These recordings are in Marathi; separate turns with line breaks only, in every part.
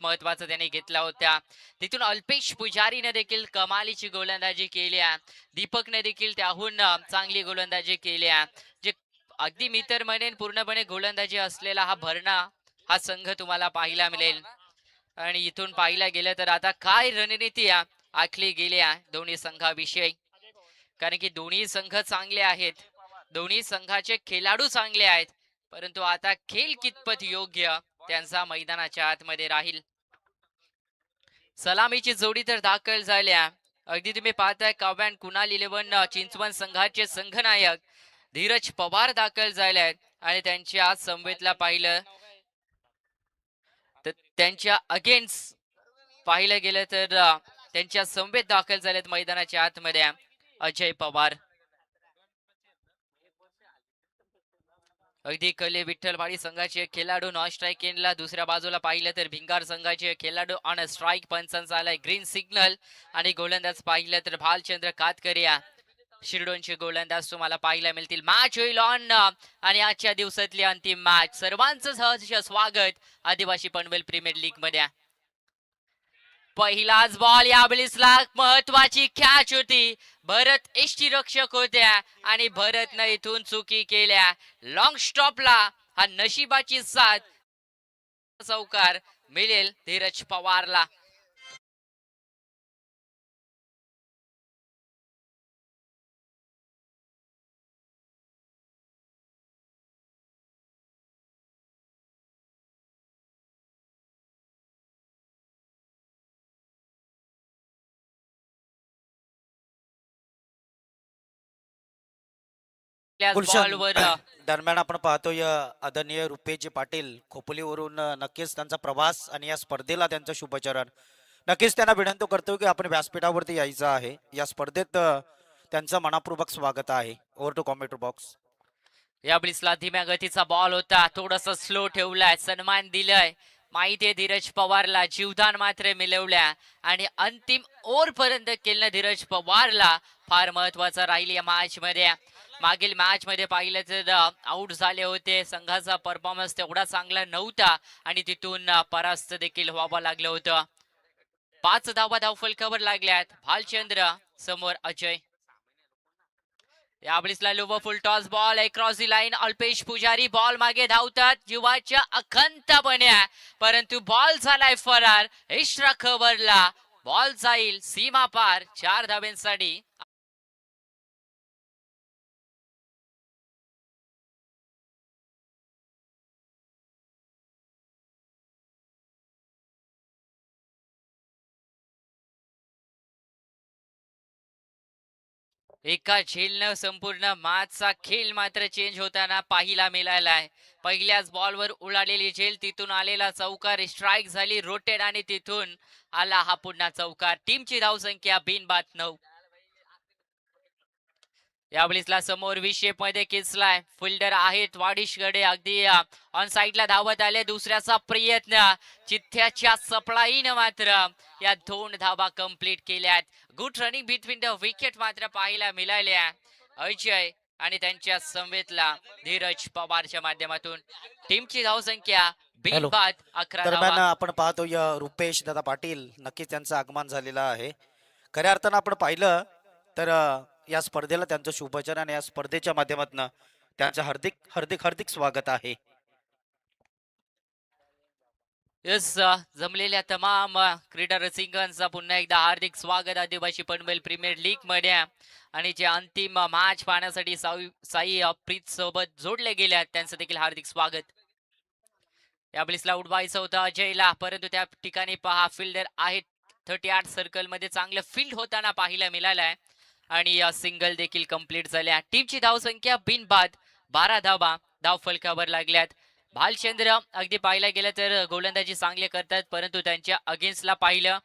महत्वाचा त्याने घेतला होता. तिथून अल्पेश पुजारीने देखील कमालीची गोलंदाजी केली आहे. दीपकने देखील त्याहून चांगली गोलंदाजी केली आहे. जे अगदी मी तर म्हणेन पूर्णपणे गोलंदाजी असलेला हा भरणा हा संघ तुम्हाला पाहायला मिळेल. आणि इथून पाहायला गेलं तर आता काय रणनीती आखली गेली आहे दोन्ही संघाविषयी. कारण की दोन्ही संघ चांगले आहेत, दोन्ही संघाचे खेळाडू चांगले आहेत, परंतु आता खेळ कितपत योग्य त्यांचा मैदानाच्या आतमध्ये राहील. सलामीची जोडी तर दाखल झाल्या. अगदी तुम्ही पाहताय काव्यान कुणाल 11 चिंचवण संघाचे संघनायक धीरज पवार दाखल झाले आहेत आणि त्यांच्या समवेतला पाहिलं तर त्यांच्या अगेन्स्ट पाहिलं गेलं तर त्यांच्या समवेत दाखल झालेत मैदानाच्या आतमध्ये अजय पवार. अगदी कले विठ्ठलवाडी संघाचे खेळाडू नॉन स्ट्राईक केनला, दुसऱ्या बाजूला पाहिलं तर भिंगार संघाचे खेळाडू ऑन स्ट्राईक. पंचांचा आलाय ग्रीन सिग्नल आणि गोलंदाज पाहिलं तर भालचंद्र कातकरिया शिरडोनचे गोलंदाज तुम्हाला पाहायला मिळतील. मॅच होईल ऑन आणि आजच्या दिवसातली अंतिम मॅच. सर्वांचं सहर्ष स्वागत आदिवासी पनवेल प्रीमियर लीग मध्ये. पहिलाच बॉल या बलिसला महत्वाची कॅच होती. भरत एष्टी रक्षक होत्या आणि भरतनं इथून चुकी केल्या. लॉंग स्टॉपला हा नशिबाची साथ. चौकार मिळेल धीरज पवारला.
गुलशन
बॉलवर
दरम्यान आपण पाहतोय आदरणीय रुपेश पाटील खोपोलीवरून नक्कीच त्यांचा प्रवास आणि या स्पर्धेला त्यांचं शुभचरण. नक्कीच त्यांना विनंती करतो की आपण व्यासपीठावरती यायचं आहे. या स्पर्धेत त्यांचं मनापूर्वक स्वागत आहे. Over to commentary box.
या ब्लिसला धीम्या गतीचा बॉल होता, थोडस स्लो ठेवलाय, सन्मान दिलाय माहिती धीरज पवारला. जीवदान मात्र मिळवल्या आणि अंतिम ओव्हर पर्यंत केलं धीरज पवारला फार महत्वाचं राहील या मॅच मध्ये. मागील मॅच मध्ये पाहिलं तर आउट झाले होते, संघाचा परफॉर्मन्स तेवढा चांगला नव्हता आणि तिथून परास्त देखील व्हावं लागलं होतं. 5 धावा धावफलकावर लागल्यात. भालचंद्र समोर अजय. यावेळेसला lower full toss ball across the line. Alpesh Pujari ball मागे धावतात जीवाच्या अखंतपणे, परंतु बॉल झालाय फरार. एक्स्ट्रा कव्हरला बॉल जाईल सीमा पार 4 धाव्यांसाठी. एका झेलनं संपूर्ण मॅचचा खेळ मात्र चेंज होताना पाहायला मिळालाय. पहिल्याच बॉलवर उडालेली झेल, तिथून आलेला चौकार, स्ट्राईक झाली रोटेड आणि तिथून आला हा पुन्हा चौकार. टीमची धावसंख्या बिनबाद 9. यावेळेसला समोर विशेप मध्ये खेचलाय. फिल्डर आहेत वाडिशकडे, अगदी ऑन साइडला धावत आले. दुसऱ्याचा प्रयत्न, चिठ्ठ्याच्या सप्लाईनं मात्र या 2 धावा कंप्लीट केल्यात. Good running between the wicket मात्र पाहायला मिळाल्या अजय आणि त्यांच्या समवेतला धीरज पवारच्या माध्यमातून. टीमची धावसंख्या बिनबाद 11
दरम्यान
धावा.
आपण पाहतोय रुपेश दादा पाटील नक्कीच त्यांचं आगमन झालेलं आहे. खऱ्या अर्थानं आपण पाहिलं तर या स्पर्धेला त्यांचं शुभचरण आणि या स्पर्धेच्या माध्यमातून त्यांचं हार्दिक हार्दिक हार्दिक स्वागत आहे.
यस, जमलेल्या तमाम क्रीडा रसिकांचा पुन्हा एकदा हार्दिक स्वागत आदिवासी पनवेल प्रीमियर लीग मध्ये. आणि जे अंतिम मॅच पाहण्यासाठी साई प्रीत सोबत जोडले गेले आहेत त्यांचं देखील हार्दिक स्वागत. या ब्लिसला उडवायचं होतं अजयला, परंतु त्या ठिकाणी पहा फिल्डर आहेत 38 सर्कल मध्ये, चांगलं फील्ड होताना पाहायला मिळालाय आणि सिंगल देखील कंप्लीट झाल्या. टीमची धावसंख्या बिनबाद 12 धावा धावफलकावर लागल्यात. भालचंद्र अगदी पाहायला गेलं तर गोलंदाजी चांगले करतात, परंतु त्यांच्या अगेन्स्टला पाहिलं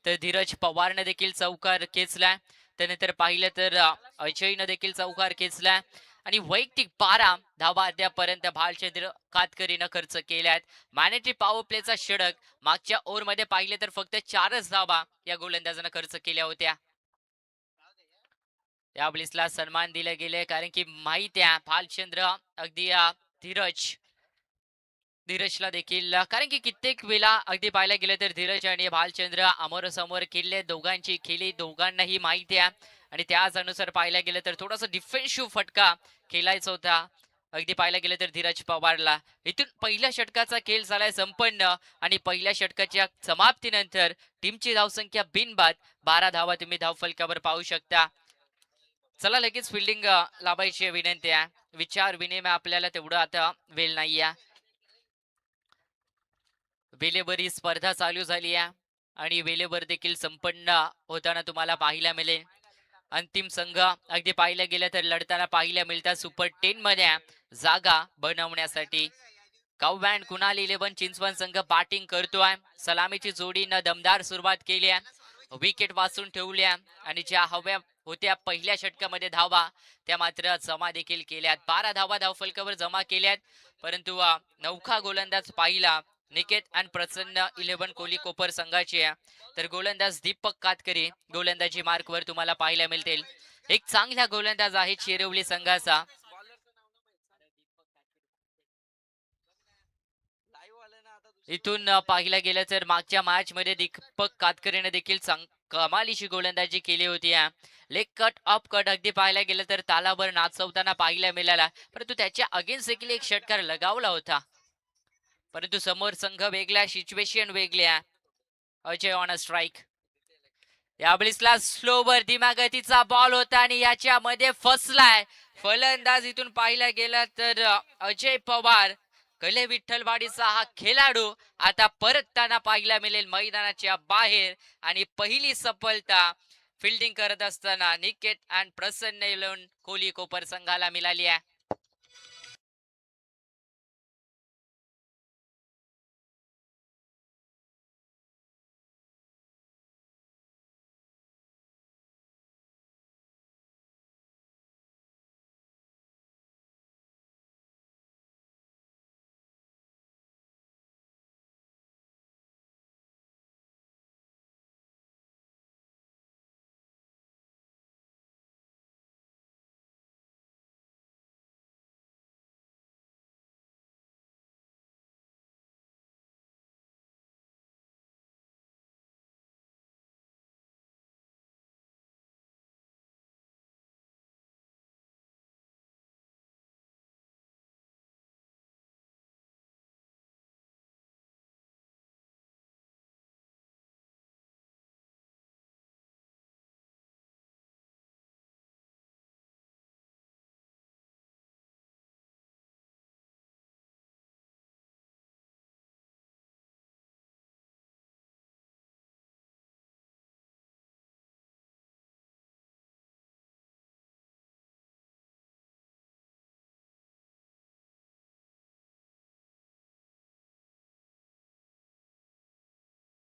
तर धीरज पवारनं देखील चौकार खेचला. त्यानंतर पाहिलं तर अजयनं देखील चौकार खेचला आणि वैयक्तिक 12 धावा अद्यापर्यंत भालचंद्र कातकरीनं खर्च केल्यात. मॅनेटरी पॉवर प्लेचा षटक मागच्या ओव्हर मध्ये पाहिले तर फक्त 4च धावा या गोलंदाजानं खर्च केल्या होत्या. या ब्लिसला सन्मान दिले गेले कारण की माहिती आहे भालचंद्र अगदी धीरज धीरजला देखील कारण की कित्येक वेळा अगदी पाहायला गेलं तर धीरज आणि भालचंद्र अमोरासमोर खेळले, दोघांची खेळी दोघांनाही माहिती आहे आणि त्याच अनुसार पाहायला गेलं तर थोडासा डिफेन्सिव्ह फटका खेळायचा होता. अगदी पाहायला गेलं तर धीरज पवारला इथून पहिल्या षटकाचा खेळ झालाय संपन्न आणि पहिल्या षटकाच्या समाप्तीनंतर टीमची धावसंख्या बिनबाद 12 धावा तुम्ही धावफलकावर पाहू शकता. चला लगेच फिल्डिंग लावायची विनंती आहे. विचार विनिमय आपल्याला तेवढं आता वेळ नाहीये. वेळेवर ही स्पर्धा चालू झाली आहे आणि वेळेवर देखील संपन्न होताना तुम्हाला पाहायला मिळेल. अंतिम संघ अगदी पाहायला गेलं तर लढताना पाहायला मिळतात सुपर 10 मध्ये जागा बनवण्यासाठी. काव्य कुणाल 11 चिंचवड संघ बॅटिंग करतोय. सलामीची जोडीनं दमदार सुरुवात केली आहे, विकेट वाचून ठेवल्या आणि ज्या हव्या होत्या पहिल्या षटकामध्ये धावा त्या मात्र जमा देखील केल्यात. 12 धावा धावफलकावर जमा केल्यात, परंतु नौखा गोलंदाज पाहिला निकेत आणि प्रसन्न 11 कोहली कोपर संघाची आहे. तर गोलंदाज दीपक कातकरी गोलंदाजी मार्कवर तुम्हाला पाहायला मिळतील. एक चांगला गोलंदाज आहे चिरवली संघाचा. इथून पाहिलं गेलं तर मागच्या मॅच मध्ये दीपक कातकरीने देखील कमालीची गोलंदाजी केली होती. लेग कट अप कट अगदी पाहायला गेलं तर तालावर नाचवताना पाहायला मिळाला, परंतु त्याच्या अगेन्स्ट देखील एक षटकार लगावला होता. परंतु समोर संघ वेगळ्या, सिच्युएशन वेगळ्या. Ajay on a strike. यावेळेसला स्लोवर धीम्या गतीचा बॉल होता आणि याच्यामध्ये फसलाय फलंदाज. इथून पाहिला गेला तर अजय पवार कले विठ्ठलवाडीचा हा खेळाडू आता परतताना पाहायला मिळेल मैदानाच्या बाहेर आणि पहिली सफलता फिल्डिंग करत असताना निकेत अँड प्रसन्न 11 कोहली कोपर संघाला मिळाली आहे.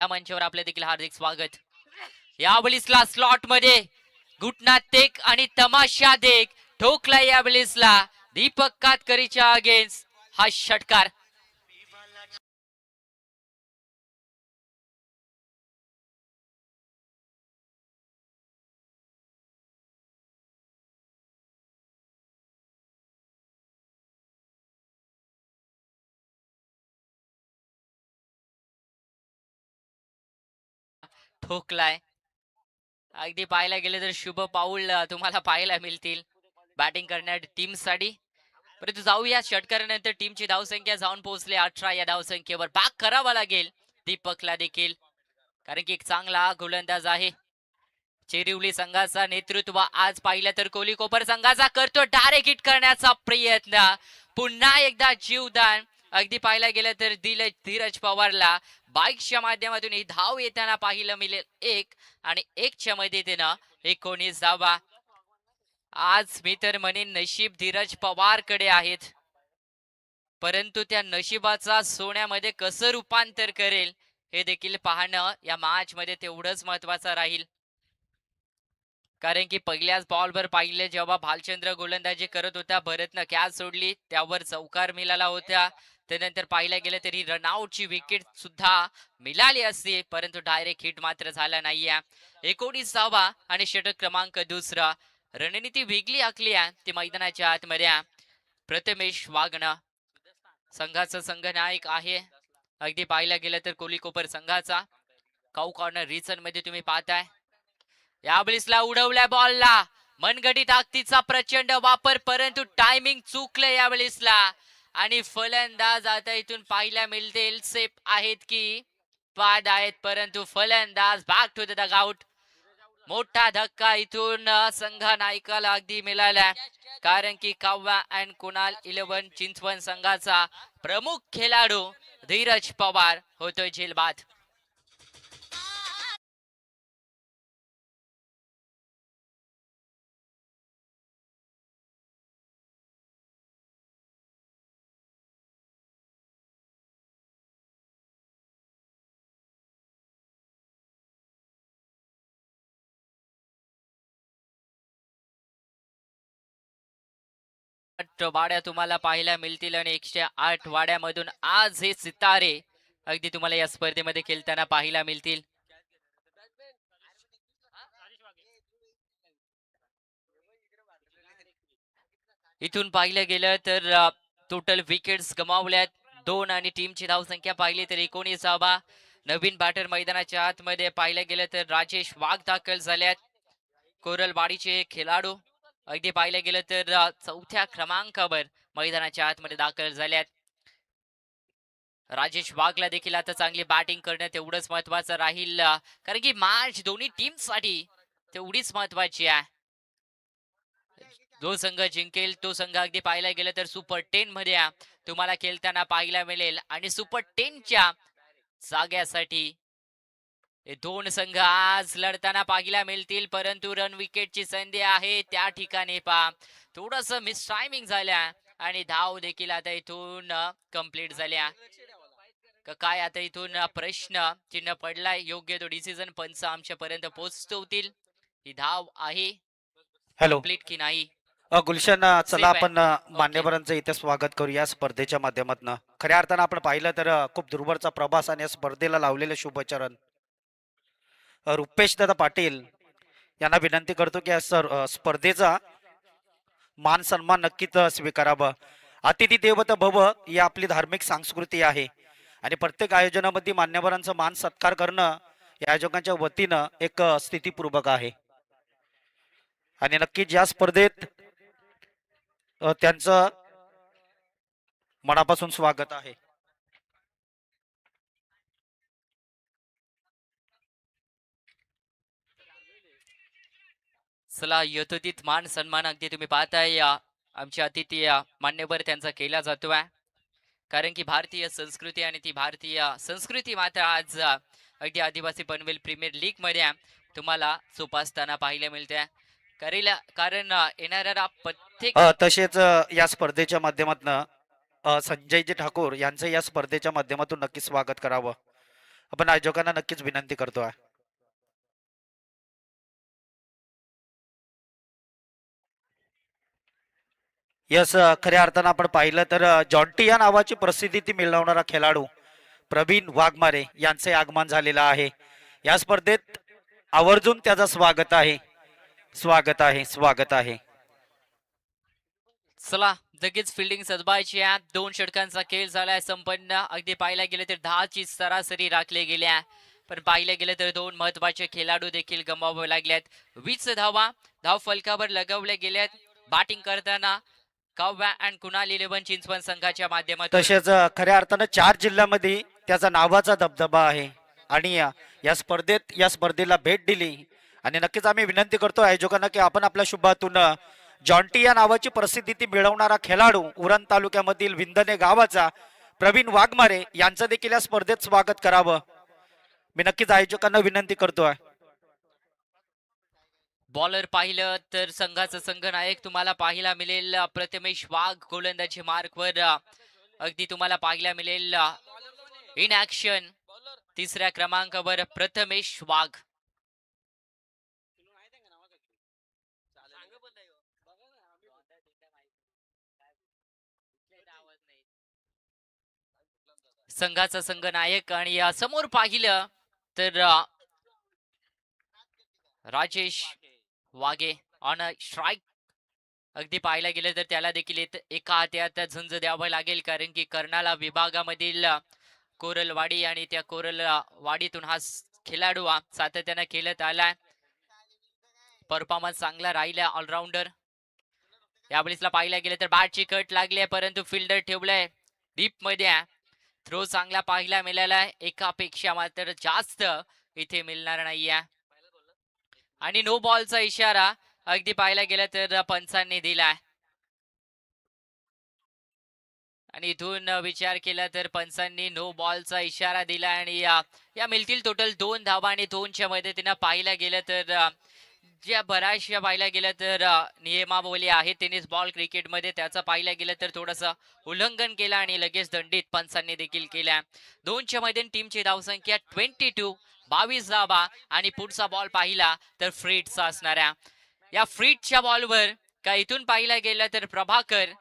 या मंचावर आपले देखील हार्दिक स्वागत. यावेळेसला स्लॉट मध्ये घुटना टेक आणि तमाशा देख ठोकला यावेळेसला दीपक कातकरीच्या अगेन्स्ट हा षटकार. ठोकलाय. अगदी पाहायला गेले तर शुभ पाऊल तुम्हाला पाहायला मिळतील बॅटिंग करण्या टीम साठी. परंतु जाऊया षटकारानंतर टीमची धावसंख्या जाऊन पोहोचले 18 या धावसंख्येवर. बॅक करावा लागेल दीपकला देखील, कारण की एक चांगला गोलंदाज आहे. चिरिवली संघाचा नेतृत्व आज पाहिलं तर कोहली कोपर संघाचा करतो डायरेक्ट हिट करण्याचा प्रयत्न. पुन्हा एकदा जीवदान अगदी पाहायला गेलं तर दिल धीरज पवारला बाईकच्या माध्यमातून ही धाव येताना पाहिलं मिळेल एक आणि एकच्या मदतीनं 19 धावा. आज मी तर म्हणेन नशीब धीरज पवार कडे आहेत, परंतु त्या नशिबाचा सोन्यामध्ये कसं रूपांतर करेल हे देखील पाहणं या मॅच मध्ये तेवढंच महत्वाचं राहील. कारण की पहिल्याच बॉलवर पाहिले जेव्हा भालचंद्र गोलंदाजी करत होता, भरतनं कॅच सोडली, त्यावर चौकार मिळाला होता. त्यानंतर पाहिलं गेलं तरी रनआउटची विकेट सुद्धा मिळाली असती, परंतु डायरेक्ट हिट मात्र झाला नाहीये. 19 धावा आणि षटक क्रमांक दुसरा. रणनीती वेगळी आखली आहे ती मैदानाच्या आतमध्ये. प्रथमेश वागणं संघाचा संघनायक आहे अगदी पाहायला गेलं तर कोहली कोपर संघाचा. काऊ कॉर्नर रिजन मध्ये तुम्ही पाहताय यावेळेसला उडवल्या बॉलला मनगटी ताकदीचा प्रचंड वापर, परंतु टायमिंग चुकलं यावेळेसला आणि फलंदाज आता इथून पाहायला मिळतील सेफ आहेत की बाद आहेत, परंतु फलंदाज बॅक टू द डगआउट. मोठा धक्का इथून संघ नायकाला अगदी मिळाला, कारण की काव्या अँड कुणाल 11 चिंचवण संघाचा प्रमुख खेळाडू धीरज पवार होतोय झेलबाद. वाड्या तुम्हाला पाहायला मिळतील आणि 108 वाड्यामधून आज हे सितारे अगदी तुम्हाला या स्पर्धेमध्ये खेळताना पाहायला मिळतील. इथून पाहिलं गेलं तर टोटल विकेट्स गमावल्यात 2 आणि टीमची धावसंख्या पाहिली तर 19. नवीन बॅटर मैदानाच्या आतमध्ये पाहिलं गेलं तर राजेश वाघ दाखल झाल्यात, कोरलवाडीचे खेळाडू अगदी पाहिलं गेलं तर चौथ्या क्रमांकावर मैदानाच्या आतमध्ये दाखल झाल्यात. राजेश वाघला देखील आता चांगली बॅटिंग करणं तेवढंच महत्वाचं राहील, कारण की मॅच दोन्ही टीम साठी तेवढीच महत्वाची आहे. जो संघ जिंकेल तो संघ अगदी पाहायला गेलं तर सुपर 10 मध्ये तुम्हाला खेळताना पाहायला मिळेल आणि सुपर 10च्या जाग्यासाठी हे दोन संघ आज लढताना पाहायला मिळतील, परंतु रन विकेटची संधी आहे त्या ठिकाणी पहा थोडस मिस टायमिंग झाल्या आणि धाव देखील आता इथून कंप्लीट झाल्या. काय आता इथून प्रश्न चिन्ह पडलाय, योग्य तो डिसिजन पंच आमच्या पर्यंत पोहोचवतील. ही धाव आहे
हॅलो
कंप्लीट की नाही.
गुलशन, चला
Safe आहे.
आपण मान्यवरांचं इथे स्वागत करू या स्पर्धेच्या माध्यमातून. खऱ्या अर्थानं आपण पाहिलं तर खूप दूरवरचा प्रवास आणि या स्पर्धेला लावलेले शुभचरण रुपेश दादा पाटील यांना विनंती करतो की या स्पर्धेचा मान सन्मान नक्कीच स्वीकारावा. अतिथी देवता भव ही आपली धार्मिक संस्कृती आहे आणि प्रत्येक आयोजनामध्ये मान्यवरांचा मान सत्कार करणं या आयोजकांच्या वतीनं एक स्थितीपूर्वक आहे आणि नक्कीच या स्पर्धेत त्यांचं मनापासून स्वागत आहे.
चला यथोचित मान सन्मान अगदी तुम्ही पाहताय आमचे अतिथी मान्यवर त्यांचा केला जातोय, कारण की भारतीय संस्कृती आणि ती भारतीय संस्कृती मात्र आज अगदी आदिवासी पनवेल प्रीमियर लीग मध्ये तुम्हाला जोपासताना पाहायला मिळते. कारण येणाऱ्या प्रत्येक
तसेच या स्पर्धेच्या माध्यमातून संजयजी ठाकूर यांचं या स्पर्धेच्या माध्यमातून नक्की स्वागत करावं आपण आयोजकांना नक्कीच विनंती करतोय. यस, खऱ्या अर्थानं आपण पाहिलं तर जॉन्टी या नावाची प्रसिद्धी ती मिळवणारा खेळाडू प्रवीण वाघमारे यांचे आगमन झालेलं आहे. या स्पर्धेत आवर्जून त्याचं स्वागत आहे, स्वागत आहे, स्वागत आहे.
चला लगेच फिल्डिंग सजवायची आहे. 2 षटकांचा खेळ झालाय संपन्न. अगदी पाहायला गेलं तर 10ची सरासरी राखले गेल्या, पण पाहिलं गेलं तर 2 महत्वाचे खेळाडू देखील गमावावे लागल्यात. 20 धावा धाव फलकावर लगवल्या गेल्यात. बॅटिंग करताना काव्या अँड कुणाल 11 चिंचवण संघाच्या माध्यमातून.
तसेच खऱ्या अर्थानं 4 जिल्ह्यामध्ये त्याचा नावाचा दबदबा आहे आणि या स्पर्धेला भेट दिली आणि नक्कीच आम्ही विनंती करतो आयोजकांना की आपण आपल्या शुभातून जॉन्टी या नावाची प्रसिद्धी ती मिळवणारा खेळाडू उरण तालुक्यामधील विंदने गावाचा प्रवीण वाघमारे यांचं देखील या स्पर्धेत स्वागत करावं. मी नक्कीच आयोजकांना विनंती करतोय.
बॉलर पाहिलं तर संघाचा संघनायक तुम्हाला पाहायला मिळेल प्रथमेश वाघ गोलंदाजी मार्कवर अगदी तुम्हाला पाहायला मिळेल इन ऍक्शन 3ऱ्या क्रमांकावर प्रथमेश वाघ. संघाचा संघनायक आणि समोर पाहिलं तर Rajesh Wahge on a strike अगदी पाहायला गेलं तर त्याला देखील एका हातात झुंज द्यावं लागेल, कारण की कर्णाला विभागामधील कोरलवाडी आणि त्या कोरलवाडीतून हा खेळाडू सातत्याने खेळत आलाय. परफॉर्मन्स चांगला राहिला ऑलराऊंडर. यावेळेसला पाहायला गेलं तर बॅटची कट लागली आहे, परंतु फिल्डर ठेवलंय डीप मध्ये. थ्रो चांगला पाहायला मिळाला, एकापेक्षा मात्र जास्त इथे मिळणार नाहीये. आणि नो बॉलचा इशारा अगदी पाहायला गेलं तर पंचांनी दिलाय. आणि इथून विचार केला तर पंचांनी नो बॉलचा इशारा दिला आणि या मिळतील टोटल 2 धावा. आणि 2च्या मदतीनं पाहायला गेलं तर ज्या बऱ्याचशा पाहायला गेलं तर नियमावली आहे टेनिस बॉल क्रिकेटमध्ये, त्याचं पाहायला गेलं तर थोडंसं उल्लंघन केलं आणि लगेच दंडित पंचांनी देखील केल्या. 2च्या मध्ये टीमची धावसंख्या 22, 22 धावा. आणि पुढचा बॉल पाहिला तर फ्रीटचा असणाऱ्या या फ्रीटच्या बॉलवर का इथून पाहिला गेलं तर प्रभाकर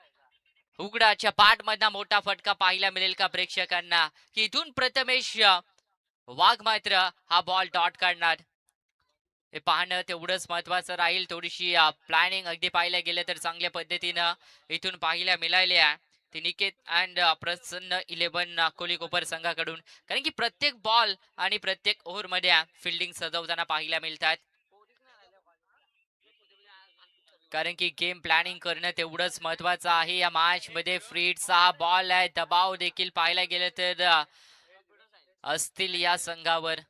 उघडाच्या पाठमधला मोठा फटका पाहायला मिळेल का प्रेक्षकांना, की इथून प्रथमेश वाघ मात्र हा बॉल डॉट काढणार. हे पाहणं तेवढंच महत्वाचं राहील. थोडीशी प्लॅनिंग अगदी पाहायला गेलं तर चांगल्या पद्धतीनं इथून पाहायला मिळाली आहे ती निकेत अँड प्रसन्न 11 कोहली कोपर संघाकडून, कारण की प्रत्येक बॉल आणि प्रत्येक ओव्हर मध्ये फिल्डिंग सजवताना पाहायला मिळतात. कारण की गेम प्लॅनिंग करणं तेवढंच महत्वाचं आहे या मॅच मध्ये. फ्रीडचा हा बॉल आहे, दबाव देखील पाहायला गेलं तर असतील या संघावर.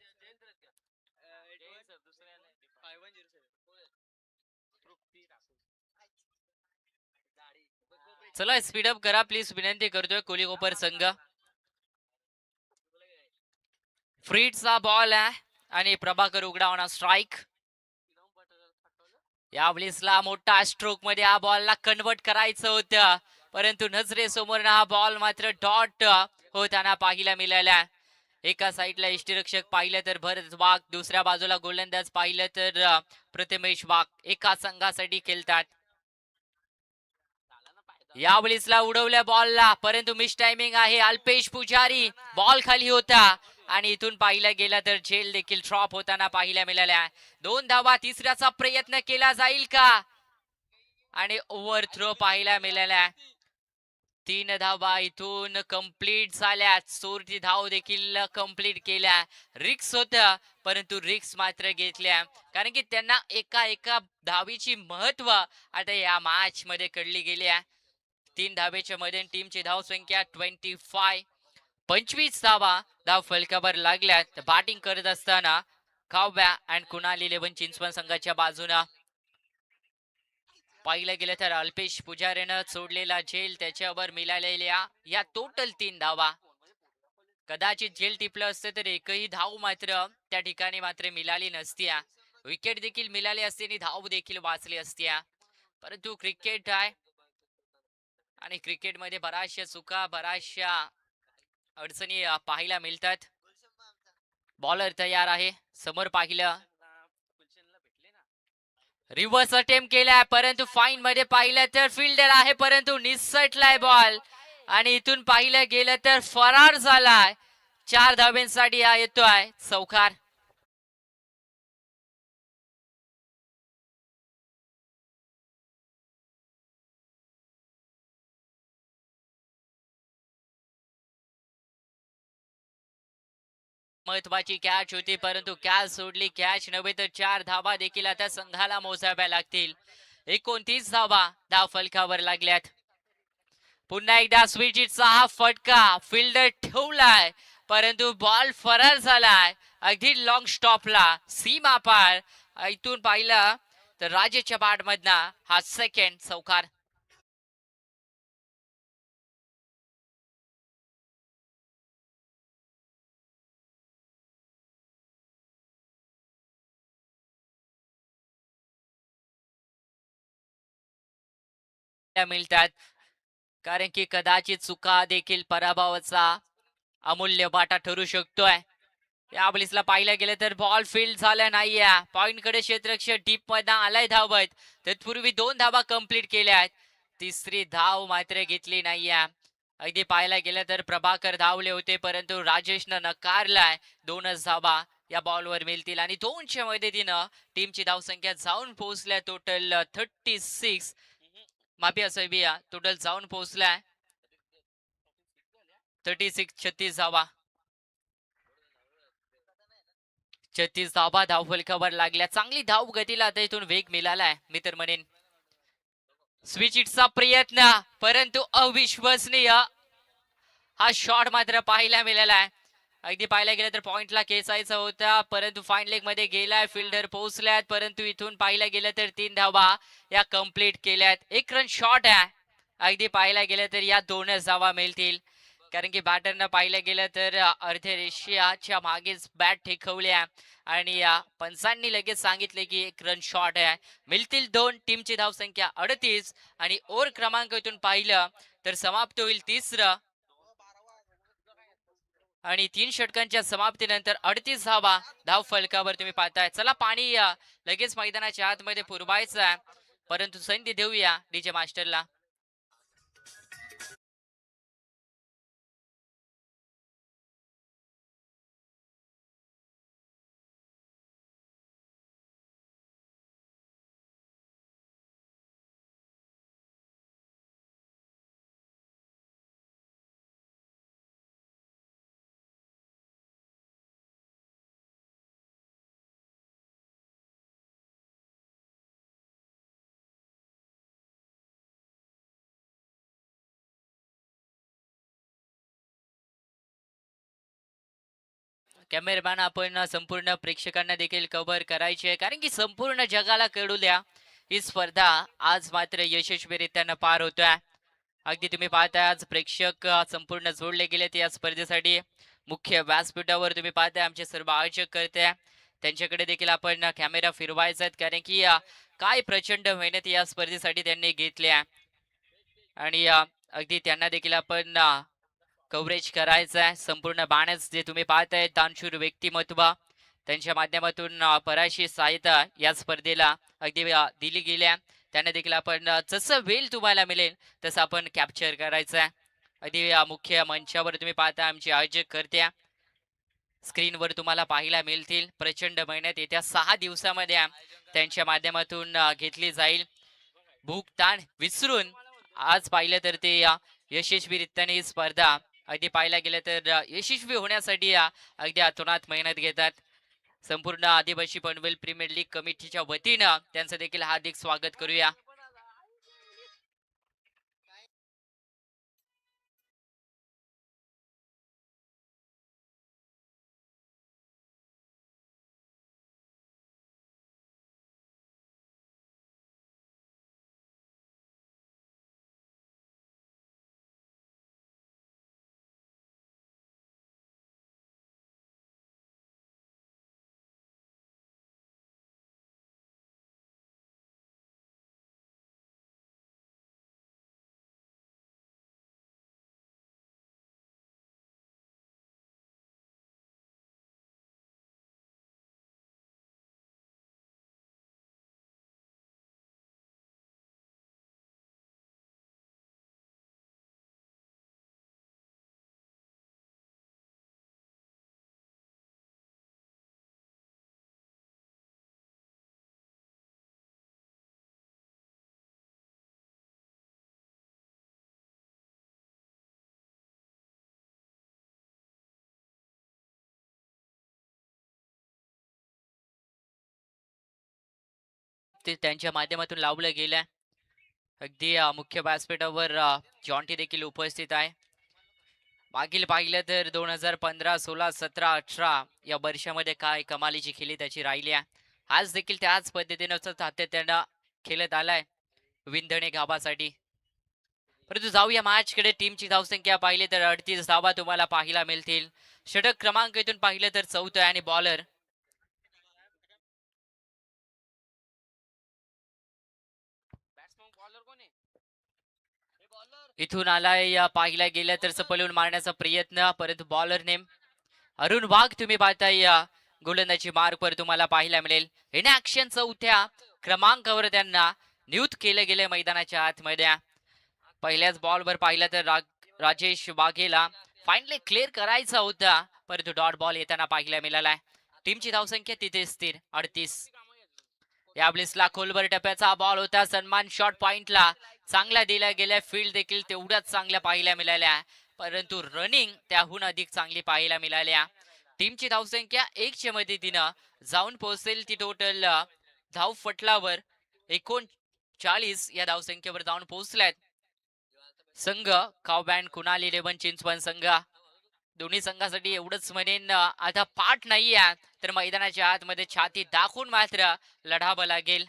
चला स्पीडअप करा प्लीज, विनंती करतोय कोहली कोपर संघ. फ्रीडचा बॉल आहे आणि प्रभाकर उघडा होणार स्ट्राईक. यावेळेसला मोठा स्ट्रोक मध्ये हा बॉलला कन्वर्ट करायचं होतं, परंतु नजरेसमोर हा बॉल मात्र डॉट होताना पाहायला मिळाला. एका साईडला यष्टीरक्षक पाहिलं तर भरत वाघ, दुसऱ्या बाजूला गोलंदाज पाहिलं तर प्रथमेश वाघ एका संघासाठी खेळतात. यावेळेसला उडवल्या बॉलला, परंतु मिस टायमिंग आहे. अल्पेश पुजारी बॉल खाली होता आणि इथून पाहिलं गेलं तर झेल देखील ड्रॉप होताना पाहायला मिळाल्या. 2 धावा, तिसऱ्याचा प्रयत्न केला जाईल का, आणि ओव्हर थ्रो पाहायला मिळाल्या. 3 धावा इथून कंप्लीट झाल्या. चोरची धाव देखील कंप्लीट केल्या. रिक्स होत, परंतु रिक्स मात्र घेतल्या, कारण की त्यांना एका एका धावीची महत्व आता या मॅच मध्ये कळली गेली आहे. 3 धावेच्या मध्ये टीमची धाव संख्या 25, 25 धावा धाव फलकावर लागल्यात. बॅटिंग करत असताना काव्या अँड कुणाल 11 चिंचवण संघाच्या बाजूने पाहिलं गेलं तर अल्पेश पुजारीनं सोडलेला झेल, त्याच्यावर मिळालेल्या या टोटल 3 धावा. कदाचित झेल टिपलं असतं तर एकही धाव मात्र त्या ठिकाणी मात्र मिळाली नसती. विकेट देखील मिळाली असती आणि धाव देखील वाचली असती. परंतु क्रिकेट आहे आणि क्रिकेटमध्ये बऱ्याचशा चुका, बऱ्याचशा अडचणी पाहायला मिळतात. बॉलर तयार आहे, समोर पाहिलं रिव्हर्स अटेम्प्ट केलाय, परंतु फाईन मध्ये पाहिलं तर फिल्डर आहे परंतु निसटलाय बॉल. आणि इथून पाहिलं गेलं तर फरार झालाय. 4 धाव्यांसाठी हा येतोय चौकार. महत्वाची कॅच होती, परंतु कॅच सोडली. कॅच नव्हे तर 4 धावा देखील आता संघाला मोजाव्या लागतील. 29 धावा धाव फलकावर लागल्यात. पुन्हा एकदा स्विचिटचा हा फटका फिल्डर ठेवलाय, परंतु बॉल फरार झालाय अगदी लॉंग स्टॉपला, सीमा पार. इथून पाहिलं तर राजेच्या बॅट मधना हा सेकंड चौकार. मिळतात, कारण की कदाचित चुका देखील पराभवाचा अमूल्य वाटा ठरू शकतोय. यावेळेसला पाहिलं गेलं तर बॉल फील्ड झाला नाहीये. पॉइंट कडे क्षेत्ररक्षक डीप मध्ये आलाय धावत, तत्पूर्वी 2 धावा कंप्लीट केल्या आहेत. तिसरी धाव मात्र घेतली नाहीये. अगदी पाहायला गेलं तर प्रभाकर धावले होते, परंतु राजेशनं नकारलाय. 2च धावा या बॉलवर मिळतील आणि 2च्या मदतीनं टीमची धावसंख्या जाऊन पोहोचल्या टोटल 36. माफी असावी टोटल जाऊन पोहोचलाय 36 धावा. 36 धावा धावफलकावर लागल्या. चांगली धाव गतीला आता इथून वेग मिळालाय मी तर म्हणेन. स्विच इटचा प्रयत्न परंतु अविश्वसनीय हा शॉट मात्र पाहायला मिळाला आहे. अगदी पाहायला गेलं तर पॉइंटला खेचायचा होता परंतु फाईन लेग मध्ये गेलाय. फिल्डर पोहोचल्यात परंतु इथून पाहायला गेलं तर 3 धावा या कंप्लीट केल्यात. 1 रन शॉट आहे. अगदी पाहायला गेलं तर या 2च धावा मिळतील कारण की बॅटरनं पाहिलं गेलं तर अर्ध्या रेषेच्या मागेच बॅट ठेकवल्या आणि पंचांनी लगेच सांगितले की 1 रन शॉट आहे. मिळतील 2. टीमची धावसंख्या 38 आणि ओव्हर क्रमांक इथून पाहिलं तर समाप्त होईल 3रं आणि 3 षटकांच्या समाप्तीनंतर 38 धावा धाव फलकावर तुम्ही पाहताय. चला पाणी लगेच मैदानाच्या आतमध्ये पुरवायचं आहे परंतु संधी देऊया डीजे मास्टरला. कॅमेरामॅन आपण संपूर्ण प्रेक्षकांना देखील कव्हर करायची आहे कारण की संपूर्ण जगाला कळू द्या ही स्पर्धा आज मात्र यशस्वीरित्या पार होतोय. अगदी तुम्ही पाहताय आज प्रेक्षक संपूर्ण जोडले गेलेत या स्पर्धेसाठी. मुख्य व्यासपीठावर तुम्ही पाहताय आमचे सर्व आयोजक करते त्यांच्याकडे देखील आपण कॅमेरा फिरवायचा आहेत कारण की काय प्रचंड मेहनत या स्पर्धेसाठी त्यांनी घेतल्या आणि अगदी त्यांना देखील आपण कव्हरेज करायचं आहे. संपूर्ण बाणच जे तुम्ही पाहताय दानशूर व्यक्तिमत्व त्यांच्या माध्यमातून पराशी सहायता या स्पर्धेला अगदी दिली गेल्या. त्यांना देखील आपण जसं वेळ तुम्हाला मिळेल तसं आपण कॅप्चर करायचं आहे. अगदी मुख्य मंचावर तुम्ही पाहता आमचे आयोजक करत्या स्क्रीनवर तुम्हाला पाहायला मिळतील. प्रचंड मेहनत येत्या 6 दिवसामध्ये त्यांच्या माध्यमातून घेतली जाईल. भूक ताण विसरून आज पाहिलं तर ते यशस्वीरित्याने ही स्पर्धा अगदी पाहायला गेलं तर यशस्वी होण्यासाठी अगदी अतोनात मेहनत घेतात. संपूर्ण आदिवासी पनवेल प्रीमियर लीग कमिटीच्या वतीनं त्यांचं देखील हार्दिक स्वागत करूया. ते त्यांच्या माध्यमातून लावलं गेलं. अगदी मुख्य व्यासपीठावर जॉन्टी देखील उपस्थित आहे. मागील पाहिलं तर 2015, 16, 17, 18 या वर्षामध्ये काय कमालीची खेळी त्याची राहिली आहे. आज देखील त्याच पद्धतीनं सातत्यानं खेळत आलाय विंधणे गावासाठी. परंतु जाऊया मॅचकडे. टीमची धावसंख्या पाहिली तर 38 धावा तुम्हाला पाहायला मिळतील. षटक क्रमांक इथून पाहिलं तर 4 आणि बॉलर इथून आलाय. पाहिला गेलं तर सपलून मारण्याचा प्रयत्न परंतु बॉलर नेम अरुण वाघ तुम्ही पाहताय गोलंदाजी मार्कवर तुम्हाला पाहायला मिळेल. इन ऍक्शन 4थ्या क्रमांकावर त्यांना नियुक्त केलं गेलं मैदानाच्या आतमध्ये. पहिल्याच बॉलवर पाहिलं तर राजेश वाघेला फायनली क्लिअर करायचा होता परंतु डॉट बॉल येताना पाहायला मिळालाय. टीमची धावसंख्या तिथे स्थिर 38. या ब्लिसला खोलवर टप्प्याचा बॉल होता. सन्मान शॉट पॉइंटला चांगला दिला गेला. फील्ड देखील तेवढ्याच चांगल्या पाहायला मिळाल्या, परंतु रनिंग त्याहून अधिक चांगली पाहायला मिळाल्या. टीमची धावसंख्या 1च्या मदतीनं जाऊन पोहोचेल ती टोटल धाव फटलावर 39 या धावसंख्येवर जाऊन पोहोचल्यात. संघ काव बँड कुणाल 11 चिंचवण संघ. दोन्ही संघासाठी एवढंच म्हणेन, आता पाठ नाहीये तर मैदानाच्या आतमध्ये छाती दाखवून मात्र लढावं लागेल.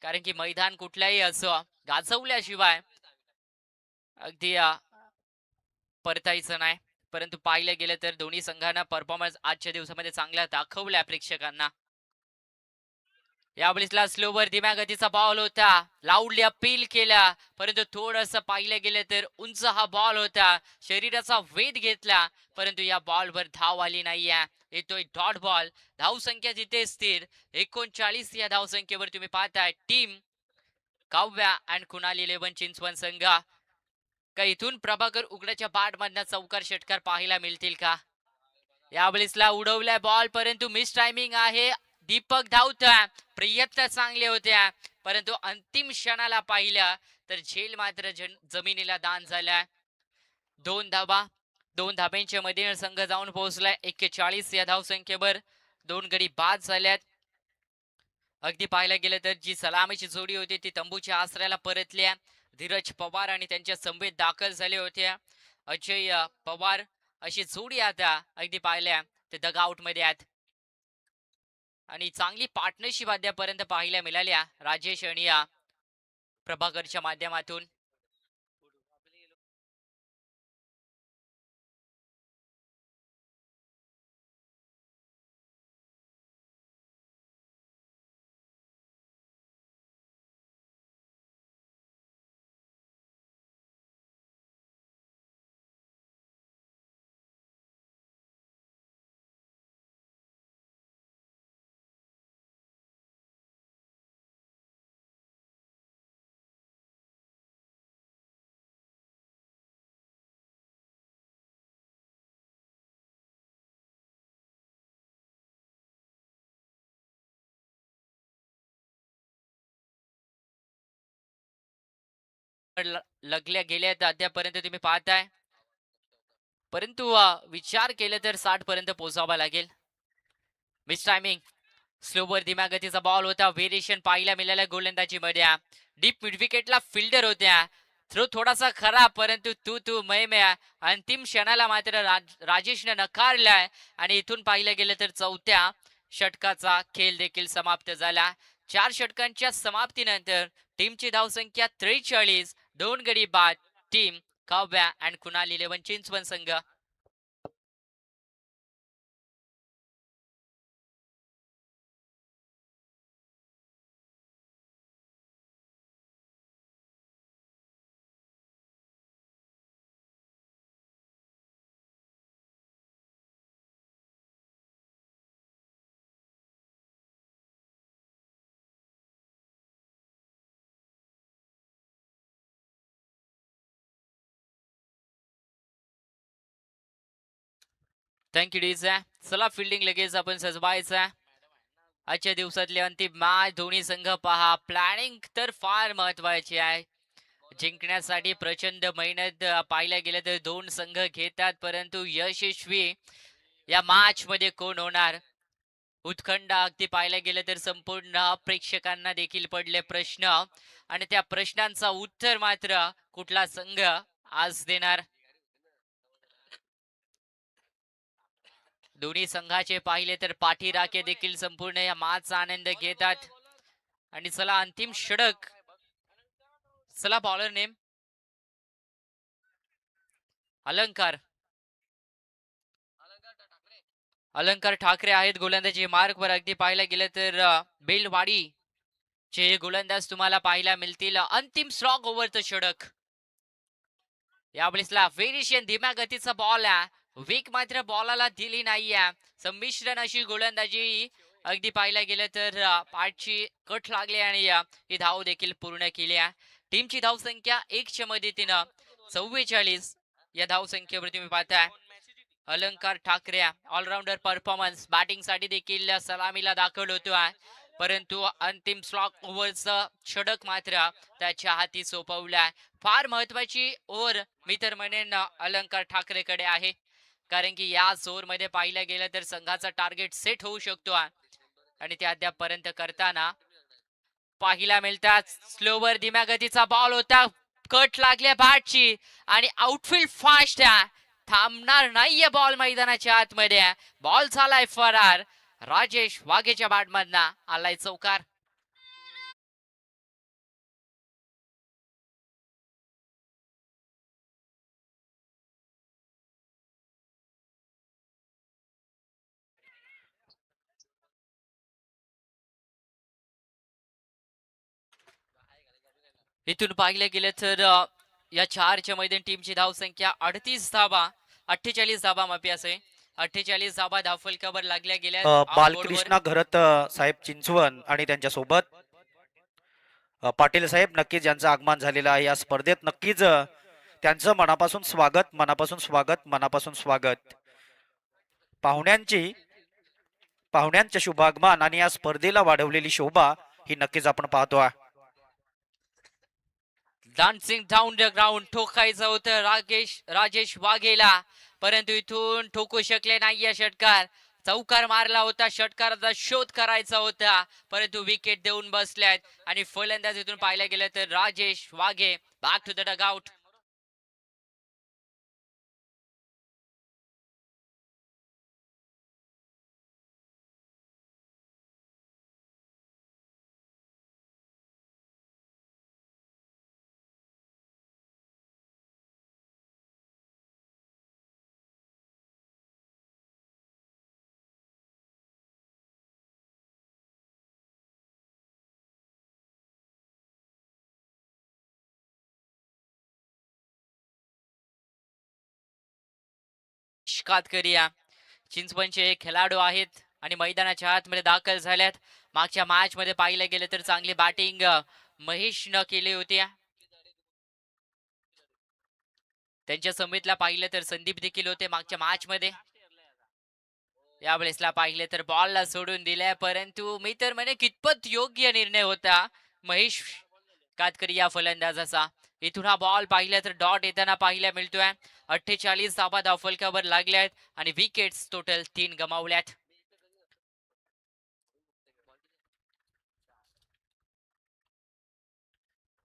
कारण की मैदान कुठल्याही असो, गाजवल्याशिवाय अगदी परतायचं नाही. परंतु पाहिलं गेलं तर दोन्ही संघांना परफॉर्मन्स आजच्या दिवसामध्ये चांगला दाखवल्या प्रेक्षकांना. यावेळेसला स्लोवर धीम्या गतीचा बॉल होता. लाऊडली अपील केला, परंतु थोडस पाहिलं गेलं तर उंच हा बॉल होता. शरीराचा वेध घेतला, परंतु या बॉलवर धाव आली नाहीये. येतोय डॉट बॉल. धावसंख्या तिथे स्थिर 39 या धावसंख्येवर तुम्ही पाहताय. टीम काव्या अँड कुणाल 11 चिंचवण संघ. का इथून प्रभाकर उघड्याच्या बाट मधनं चौकार षटकार पाहायला मिळतील का? यावेळेसला उडवलाय बॉल, परंतु मिस टायमिंग आहे. दीपक धावतोय. प्रयत्न चांगले होत्या, परंतु अंतिम क्षणाला पाहिलं तर झेल मात्र जमिनीला दान झालाय. 2 धाब्यांच्या मध्ये संघ जाऊन पोहोचलाय 41 या धावसंख्येवर. 2 गडी बाद झाल्यात. अगदी पाहायला गेलं तर जी सलामीची जोडी होती ती तंबूच्या आसऱ्याला परतल्या. धीरज पवार आणि त्यांच्या संवेद दाखल झाले होते. अजय पवार अशी जोडी आता अगदी पाहिल्या ते डगआउट मध्ये आहेत. आणि चांगली पार्टनरशिप अद्यापर्यंत पाहायला मिळाल्या राजेश आणि प्रभाकरच्या माध्यमातून. लगल्या गेल्यात अद्यापर्यंत तुम्ही पाहताय, परंतु विचार केला तर 60 पर्यंत पोहोचावा लागेल. Miss timing. स्लोवर धीम्या गतीचा बॉल होता. व्हेरिएशन पाहायला मिळाल्या गोलंदाजी मध्ये. डीप मिड विकेटला फिल्डर होत्या. थ्रो थोडासा खराब, परंतु तू मै अंतिम क्षणाला मात्र राजेशने नकारलाय. आणि इथून पाहिलं गेलं तर 4थ्या षटकाचा खेळ देखील समाप्त झाला. 4 षटकांच्या समाप्तीनंतर टीमची धावसंख्या 43. 2 गडी बाद. टीम काव्या अँड कुणाल 11 चिंचवण संघ. थँक्यू डीजा. चला फिल्डिंग लगेच आपण सजवायचं. आजच्या दिवसातले अंतिम मॅच. दोन्ही संघ पहा. प्लॅनिंग तर फार महत्वाची आहे. जिंकण्यासाठी प्रचंड मेहनत पाहायला गेलं तर 2 संघ घेतात, परंतु यशस्वी या मॅच मध्ये कोण होणार? उत्खंड अगदी पाहायला गेलं तर संपूर्ण प्रेक्षकांना देखील पडले प्रश्न, आणि त्या प्रश्नांचा उत्तर मात्र कुठला संघ आज देणार? दोन्ही संघाचे पाहिले तर पाठीराखे देखील संपूर्ण या मॅचचा आनंद घेतात. आणि चला अंतिम षटक. चला बॉलर नेम अलंकार ठाकरे आहेत गोलंदाजी मार्ग वर. अगदी पाहायला गेलं तर बेलवाडी चे गोलंदाज तुम्हाला पाहायला मिळतील. अंतिम स्ट्रॉंग ओव्हरचं षटक. यावेळेसला व्हेरिएशन धीम्या गतीचा बॉल आहे. वीक मात्र बॉलाला दिली नाहीये. संमिश्रण अशी गोलंदाजी अगदी पाहायला गेलं तर पाठची कट लागली आणि ही धाव देखील पूर्ण केली आहे. टीमची धावसंख्या 1च्या मदतीनं 44 या धावसंख्येवर तुम्ही पाहताय. अलंकार ठाकरे ऑलराऊंडर परफॉर्मन्स. बॅटिंग साठी देखील सलामीला दाखल होतो आहे. परंतु अंतिम स्लॉक ओव्हरचा षटक मात्र त्याच्या हाती सोपवलाय. फार महत्वाची ओव्हर मी तर म्हणेन अलंकार ठाकरेकडे आहे, कारण की या मध्ये पाहिलं गेलं तर संघाचा टार्गेट सेट होऊ शकतो आणि ते अद्यापपर्यंत करताना पाहिला मिळतात. स्लोवर धीम्या गतीचा बॉल होता, कट लागल्या बॅटची आणि आउटफील्ड फास्ट आहे, थांबणार नाहीये बॉल मैदानाच्या आतमध्ये. बॉल झालाय फरार. राजेश वाघेच्या बॅट मधना आलाय चौकार. इथून पाहिलं गेलं तर या चारच्या मैदान टीमची धावसंख्या 38 धाबा, 48 धाबा माफी असे 48 धाबा धावफलकावर लागल्या गेल्या बोर्डवर.
बालकृष्णा घरत साहेब चिंचवण आणि त्यांच्या सोबत पाटील साहेब नक्कीच यांचं आगमन झालेलं आहे या स्पर्धेत. नक्कीच त्यांचं मनापासून स्वागत, मनापासून स्वागत, मनापासून स्वागत. पाहुण्यांचे शुभागमन आणि या स्पर्धेला वाढवलेली शोभा ही नक्कीच आपण पाहतो आहे.
डान्सिंग डाऊन द ग्राउंड ठोकायचं होतं राजेश वाघेला, परंतु इथून ठोकू शकले नाही या षटकार. चौकार मारला होता, षटकाराचा शोध करायचा होता, परंतु विकेट देऊन बसल्यात आणि फलंदाज इथून पाहिलं गेलं तर Rajesh Waghe back to the dugout. कातकरिया चिंचवणचे खेळाडू आहेत आणि मैदानाच्या आतमध्ये दाखल झाल्यात. मागच्या मॅच मध्ये पाहिलं गेलं तर चांगली बॅटिंग महेश न केली होती. त्यांच्या समितीला पाहिलं तर संदीप देखील होते मागच्या मॅच मध्ये. यावेळेसला पाहिले तर बॉलला सोडून दिलाय, परंतु मी तर म्हणे कितपत योग्य निर्णय होता महेश कातकरी या फलंदाजाचा. इथून हा बॉल पाहिला तर डॉट येताना पाहायला मिळतोय. 48 धाबा धावफलकावर लागल्यात आणि विकेट्स टोटल 3 गमावल्यात.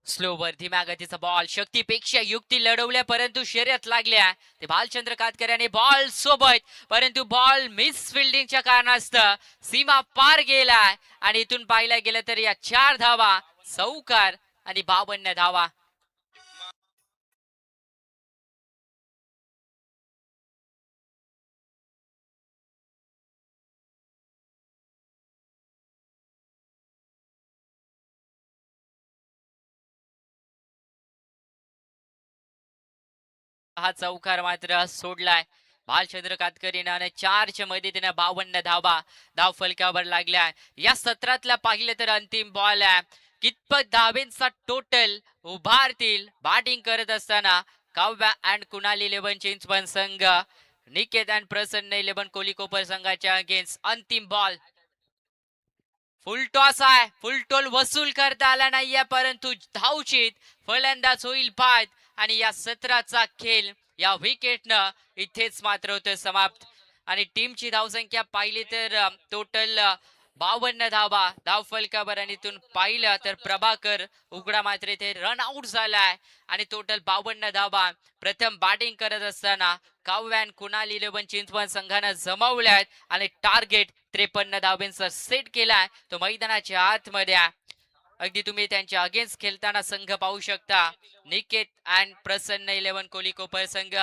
स्लोवर धीम्या गतीचा बॉल, शक्तीपेक्षा युक्ती लढवल्या परंतु शर्यत लागल्या. ते भालचंद्र कातकऱ्याने बॉल सोबत, परंतु बॉल मिस फिल्डिंगच्या कारणास्तव सीमा पार गेलाय आणि इथून पाहिला गेलं तर या 4 धावा, चौकार आणि 52 धावा. हा चौकार मात्र सोडलाय भालचंद्र कातकरीनं आणि 4च्या मध्ये त्याने 52 धावा धाव फलकावर लागल्या. या सत्रातला पाहिलं तर अंतिम बॉल आहे. कितपत धावेंचा टोटल उभारतील बॅटिंग करत असताना काव्या अँड कुणाल 11 चिंचवण संघ, निकेत अँड प्रसन्न 11 कोलिकोपर संघाच्या अगेन्स्ट. अंतिम बॉल, फुल टॉस आहे, फुल टोल वसूल करता आला नाहीये, परंतु धावचीत फलंदाज होईल बाद आणि या सत्राचा खेळ या विकेटनं इथेच मात्र होतं समाप्त. आणि टीमची धावसंख्या पाहिली तर टोटल 52 धावा धाव फलकावर आणि इथून पाहिलं तर प्रभाकर उघडा मात्र इथे रन आउट झालाय आणि टोटल 52 धावा प्रथम बॅटिंग करत असताना काव्यान कुणाल 11 चिंचवण संघानं जमवल्यात आणि टार्गेट 53 धावेंचा सेट केलाय तो मैदानाच्या आतमध्ये. अगदी तुम्ही त्यांच्या अगेन्स्ट खेळताना संघ पाहू शकता. निकेत अँड प्रसन्न 11 कोलिकोपर संघ,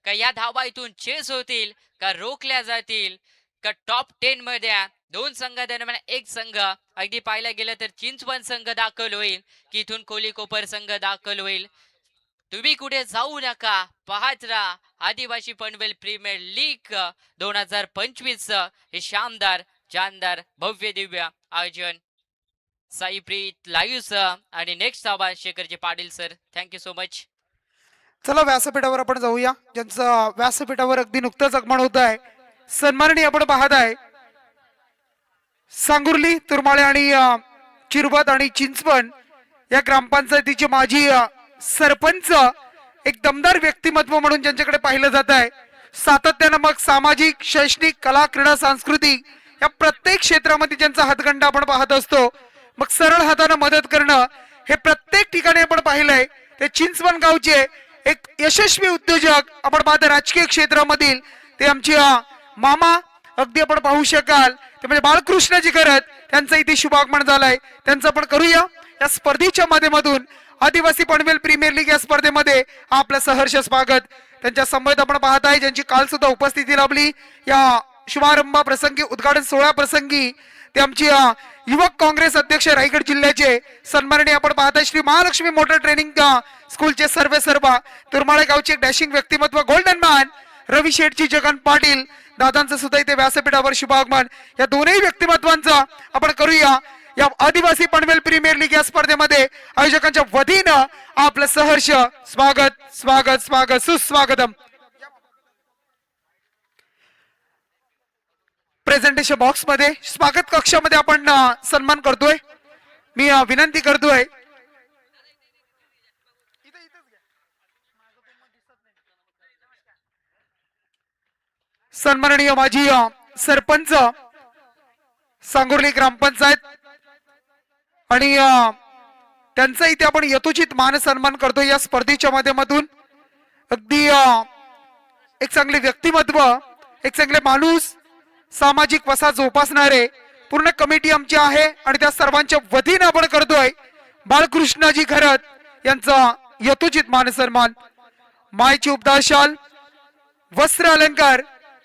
का या धावा इथून चेस होतील का रोखल्या जातील का टॉप 10 मध्ये दोन संघादरम्यान एक संघ अगदी पाहायला गेलं तर चिंचवण संघ दाखल होईल की इथून कोलिकोपर संघ दाखल होईल. तुम्ही कुठे जाऊ नका, पाहत राहा आदिवासी पनवेल प्रीमियर लीग 2025 हे शानदार जानदार भव्य दिव्य आयोजन. साईप्रीत लाईव्ह आणि नेक्स्ट आवाज शेखरजी Patil sir, thank you so much.
चला व्यासपीठावर आपण जाऊया, ज्यांचं व्यासपीठावर अगदी नुकतंच आगमन होत आहे. सन्माननीय आपण पाहत आहे सांगुर्ली, तुरमाळे आणि चिरवत आणि चिंचवण या ग्रामपंचायतीचे माजी सरपंच एक दमदार व्यक्तिमत्व म्हणून ज्यांच्याकडे पाहिलं जात आहे, सातत्यानं मग सामाजिक, शैक्षणिक, कला, क्रीडा, सांस्कृतिक या प्रत्येक क्षेत्रामध्ये ज्यांचा हातखंडा आपण पाहत असतो, मग सरळ हाताने मदत करणं हे प्रत्येक ठिकाणी आपण पाहिलंय. ते चिंचवण गावचे एक यशस्वी उद्योजक आपण पाहतो राजकीय क्षेत्रामधील, ते आमचे मामा अगदी आपण पाहू शकाल ते म्हणजे बाळकृष्णजी करत, त्यांचं इथे शुभागमन झालंय. त्यांचं आपण करूया या स्पर्धेच्या माध्यमातून. आदिवासी पनवेल प्रीमियर लीग या स्पर्धेमध्ये आपलं सहर्ष स्वागत. त्यांच्या समवेत आपण पाहत आहे, ज्यांची काल सुद्धा उपस्थिती लाभली या शुभारंभ प्रसंगी, उद्घाटन सोहळा प्रसंगी. ते आमची युवक काँग्रेस अध्यक्ष रायगड जिल्ह्याचे सन्माननीय आपण पाहत आहे श्री महालक्ष्मी मोटर ट्रेनिंग स्कूलचे सर्वेसर्वा, तुरमाळे गावचे डॅशिंग व्यक्तिमत्व, गोल्डन मॅन रवी शेठजी जगन पाटील दादांचं सुद्धा इथे व्यासपीठावर शुभागमन. या दोनही व्यक्तिमत्वांचा आपण करूया या आदिवासी पनवेल प्रीमियर लीग या स्पर्धेमध्ये आयोजकांच्या वतीनं आपलं सहर्ष स्वागत स्वागत स्वागत सुस्वागतम. प्रेझेंटेशन बॉक्स मध्ये स्वागत कक्षामध्ये आपण सन्मान करतोय. मी विनंती करतोय सन्माननीय माजी सरपंच सांगुर्ली ग्रामपंचायत आणि त्यांचा इथे आपण यथोचित मान सन्मान करतो या स्पर्धेच्या माध्यमातून. अगदी एक चांगले व्यक्तिमत्व, एक चांगले माणूस, सामाजिक वसा जोपासणारे पूर्ण कमिटी आमची आहे आणि त्या सर्वांच्या वतीने आपण करतोय बाळकृष्णाजी खरत यांचा यथोचित मान सन्मान. मायची उपदाशाल, वस्त्र अलंकार,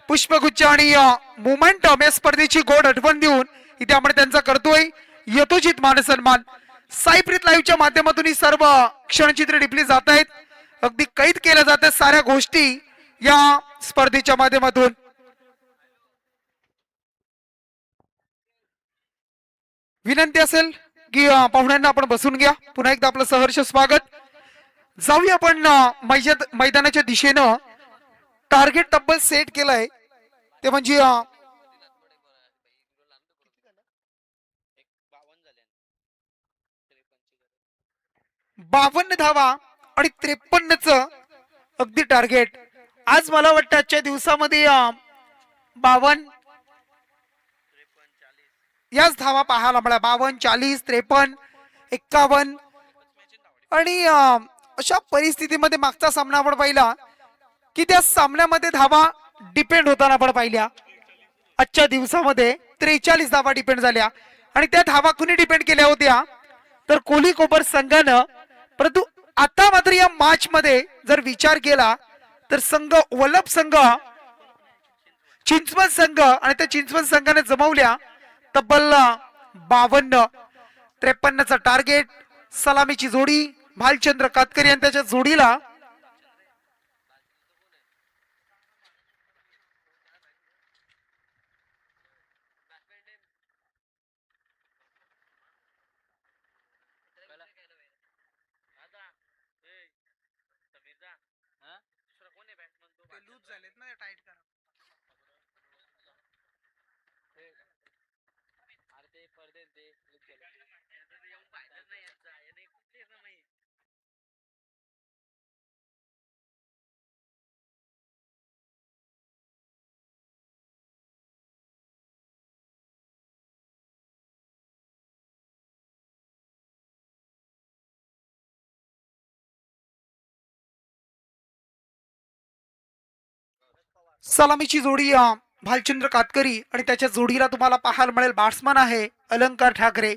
पुष्पगुच्छ आणि मोमेंटम या स्पर्धेची गोड आठवण देऊन इथे आपण त्यांचा करतोय यथोचित मान सन्मान. साईप्रीत लाईव्हच्या माध्यमातून ही सर्व क्षणचित्र टिपली जात आहेत, अगदी कैद केल्या जात आहेत साऱ्या गोष्टी या स्पर्धेच्या माध्यमातून. विनंती असेल की पाहुण्यांना आपण बसून घ्या. पुन्हा एकदा आपलं सहर्ष स्वागत. जाऊया आपण मैदानाच्या दिशेनं. टार्गेट तब्बल सेट केलाय ते म्हणजे 52 धावा आणि 53च अगदी टार्गेट. आज मला वाटतं आजच्या दिवसामध्ये 52 याच धावा पाहायला मला 52, 40, 53, 51 आणि अशा परिस्थितीमध्ये मागचा सामना आपण पाहिला की त्या सामन्यामध्ये धावा डिपेंड होताना आपण पाहिल्या. आजच्या दिवसामध्ये 43 धावा डिपेंड झाल्या आणि त्या धावा कुणी डिपेंड केल्या होत्या तर कोली कोपर संघानं. परंतु आता मात्र या मॅच मध्ये जर विचार केला तर संघ वल्लभ संघ, चिंचवण संघ आणि त्या चिंचवण संघाने जमवल्या तब्बल 52, 53चा टार्गेट. सलामीची जोडी भालचंद्र कातकरी आणि त्याच्या जोडीला सलामीची जोडी भालचंद्र कातकरी आणि त्याच्या जोडीला तुम्हाला पाहायला मिळेल बॅट्समन आहे अलंकार ठाकरे.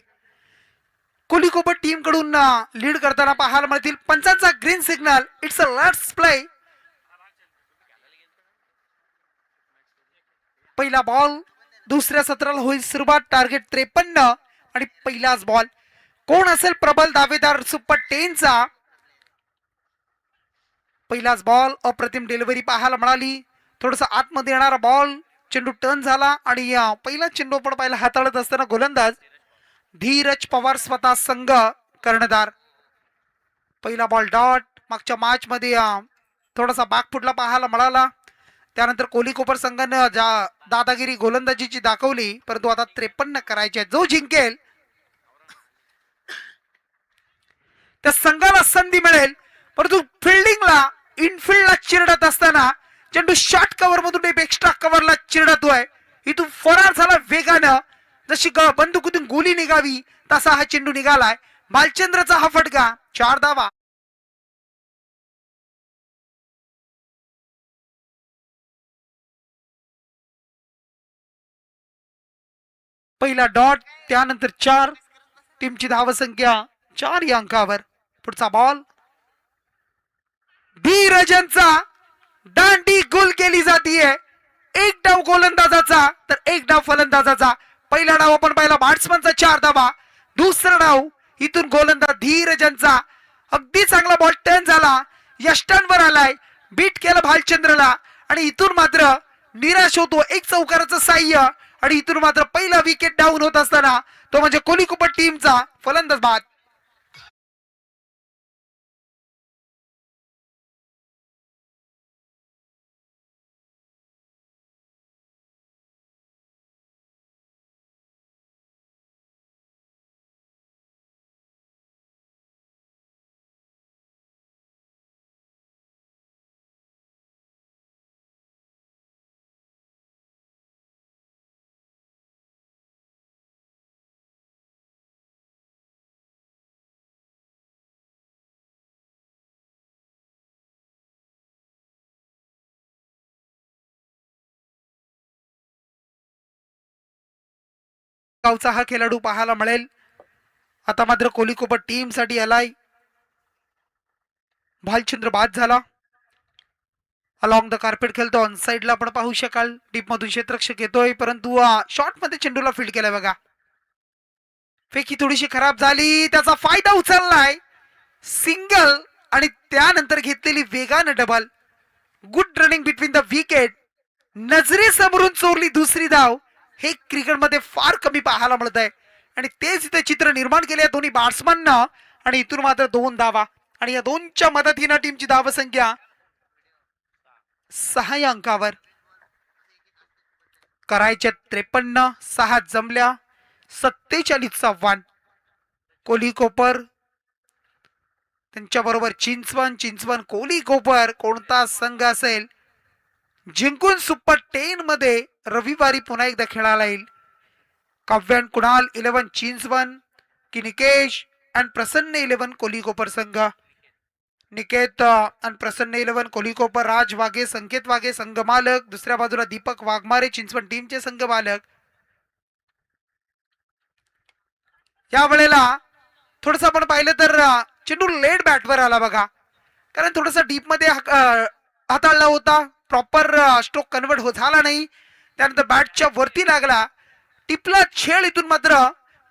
कोलिकोबर टीम कडून लीड करताना पाहायला मिळतील. पंचांचा green signal. It's a let's play. पहिला बॉल दुसऱ्या सत्राला होईल सुरुवात. टार्गेट 53 आणि पहिलाच बॉल. कोण असेल प्रबल दावेदार सुपर 10चा? पहिलाच बॉल. अप्रतिम डिलिव्हरी पाहायला मिळाली. थोडस आतमध्ये येणारा बॉल. चेंडू टर्न झाला आणि पहिला चेंडू पण पाहिला हाताळत असताना गोलंदाज धीरज पवार स्वतः संघ कर्णधार. पहिला बॉल डॉट. मागच्या मॅच मध्ये थोडासा बाग फुटला पाहायला मिळाला. त्यानंतर कोहली कोपर संघानं ज्या दादागिरी गोलंदाजीची दाखवली, परंतु आता 53 करायचे. जो जिंकेल त्या संघाला संधी मिळेल. परंतु फिल्डिंगला इनफिल्डला चिरडत असताना चेंडू शॉर्ट कव्हर मधून एक्स्ट्रा कव्हरला चिरडतोय. इथून फरार झाला वेगानं. जशी बंदुकीतून गोली निघावी तसा हा चेंडू निघालाय. भालचंद्रचा हा फटका, 4 धावा. पहिला डॉट, त्यानंतर 4. टीमची धावसंख्या 4 या अंकावर. पुढचा बॉल धीरजनचा दांडी गोल केली जातीये. एक डाव गोलंदाजाचा तर एक डाव फलंदाजाचा. पहिला डाव आपण पाहिला बॅट्समनचा, 4 धावा. दुसरा डाव इथून गोलंदाज धीरजनचा. अगदी चांगला बॉल टर्न झाला, यष्टांवर आलाय, बीट केलं भालचंद्रला आणि इथून मात्र निराश होतो. एक चौकाराचं साह्य आणि इथून मात्र पहिला विकेट डाऊन होत असताना तो म्हणजे कोहली कुपर टीमचा फलंदाज बाद. गावचा हा खेळाडू पाहायला मिळेल. आता मात्र कोहली कुपर टीम साठी आलाय. भालचंद्र बाद झाला. अलॉंग द कार्पेट खेळतो. ऑन साइडला आपण पाहू शकाल डीप मधून क्षेत्ररक्षक येतोय, परंतु शॉर्ट मध्ये चेंडूला फील्ड केलाय बघा. फेकी थोडीशी खराब झाली, त्याचा फायदा उचललाय. सिंगल आणि त्यानंतर घेतलेली वेगानं double. Good running between the wicket. नजरेसमोरून चोरली दुसरी धाव. हे क्रिकेटमध्ये फार कमी पाहायला मिळत आहे आणि तेच इथे चित्र निर्माण केले दोन्ही बॅट्समननं. आणि इथून मात्र 2 धावा आणि या दोनच्या मदतीनं टीमची धावसंख्या 6 या अंकावर. करायच्या 53, 6 जमल्या, 47 आव्हान. कोहली कोपर त्यांच्या बरोबर चिंचवण कोहली कोपर. कोणता संघ असेल जिंकून सुपर 10 मध्ये रविवारी पुन्हा एकदा खेळायला येईल. काव्यान कुणाल 11 चिंचवण की निकेश अँड प्रसन्न 11 कोहली कोपर संघ. निकेत अँड प्रसन्न 11 कोहली कोपर. राज वाघे, संकेत वाघे संघ मालक. दुसऱ्या बाजूला दीपक वाघमारे चिंचवण टीमचे संघ मालक. या वेळेला थोडस आपण पाहिलं तर चेंडू लेट बॅटवर आला बघा, कारण थोडासा डीप मध्ये हाताळला होता. प्रॉपर स्ट्रोक कन्वर्ट झाला नाही. त्यानंतर बॅटच्या वरती लागला, टिपला छेड. इथून मात्र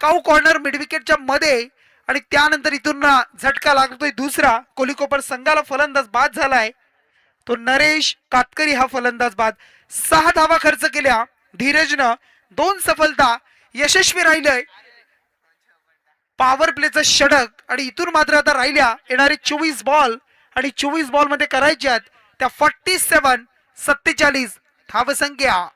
काऊ कॉर्नर मिड विकेटच्या मध्ये आणि त्यानंतर इथून झटका लागतोय दुसरा. कोहली कोपर संघाला फलंदाज बाद झालाय तो नरेश कातकरी हा फलंदाज बाद. 6 धावा खर्च केल्या धीरजनं. 2 सफलता, यशस्वी राहिलंय पॉवर प्लेचं षटक. आणि इथून मात्र आता राहिल्या येणारे 24 बॉल आणि 24 बॉल मध्ये करायच्यात त्या 47 धावसंख्या.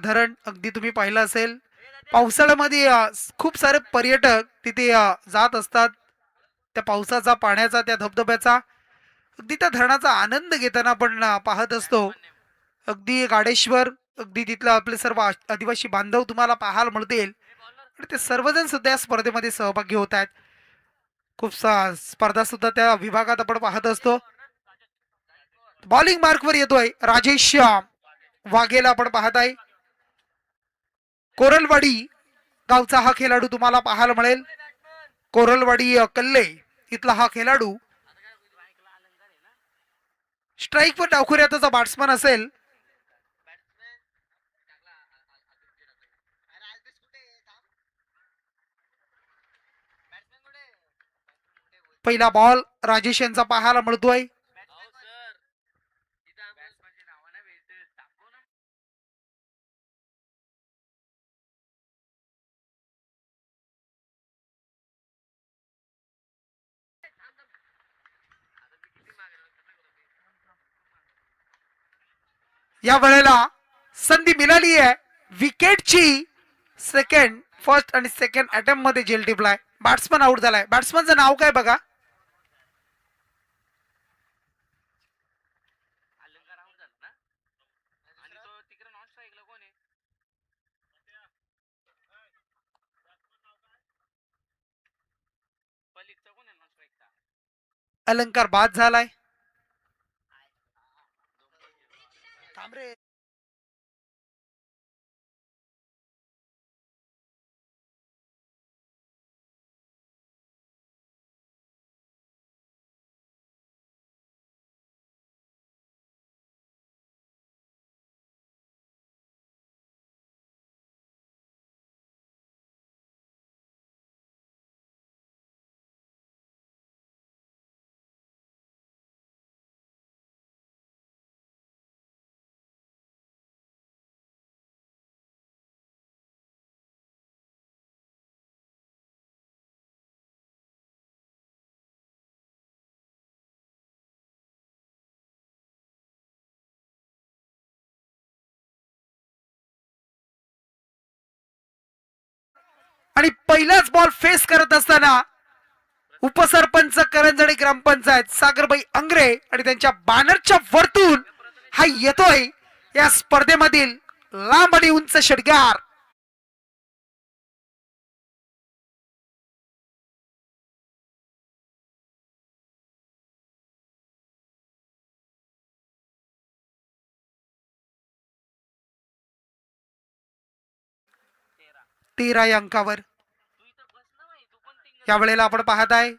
धरण अगदी तुम्ही पाहिलं असेल, पावसाळ्यामध्ये खूप सारे पर्यटक तिथे जात असतात. त्या पावसाचा, पाण्याचा, त्या धबधब्याचा, अगदी त्या धरणाचा आनंद घेताना आपण पाहत असतो. अगदी गाडेश्वर, अगदी तिथलं आपले सर्व आदिवासी बांधव तुम्हाला पाहायला मिळतील आणि ते सर्वजण सुद्धा या स्पर्धेमध्ये सहभागी होत आहेत. खूप स्पर्धा सुद्धा त्या विभागात आपण पाहत असतो. बॉलिंग मार्कवर येतोय राजेश वाघेला आपण पाहत आहे. कोरलवाडी गावचा हा खेळाडू तुम्हाला पाहायला मिळेल. कोरलवाडी कल्ले इथला हा खेळाडू स्ट्राईक वर डावखुऱ्याचा बॅट्समन असेल. पहिला बॉल राजेश यांचा पाहायला मिळतोय. या वेळेला संधी मिळाली आहे विकेटची. फर्स्ट आणि सेकंड अटेम्प्ट मध्ये झेल टिपलाय. बॅट्समन आउट झालाय. बॅट्समनचं नाव काय बघा. अलंकार बाद झालाय. थांब रे. आणि पहिलाच बॉल फेस करत असताना उपसरपंच करंजणी ग्रामपंचायत सागरबाई अंग्रे आणि त्यांच्या बॅनरच्या वरतून हा येतोय या स्पर्धेमधील लांब आणि उंच षटकार. तेरा या अंकावर. या वेळेला आपण पाहत आहे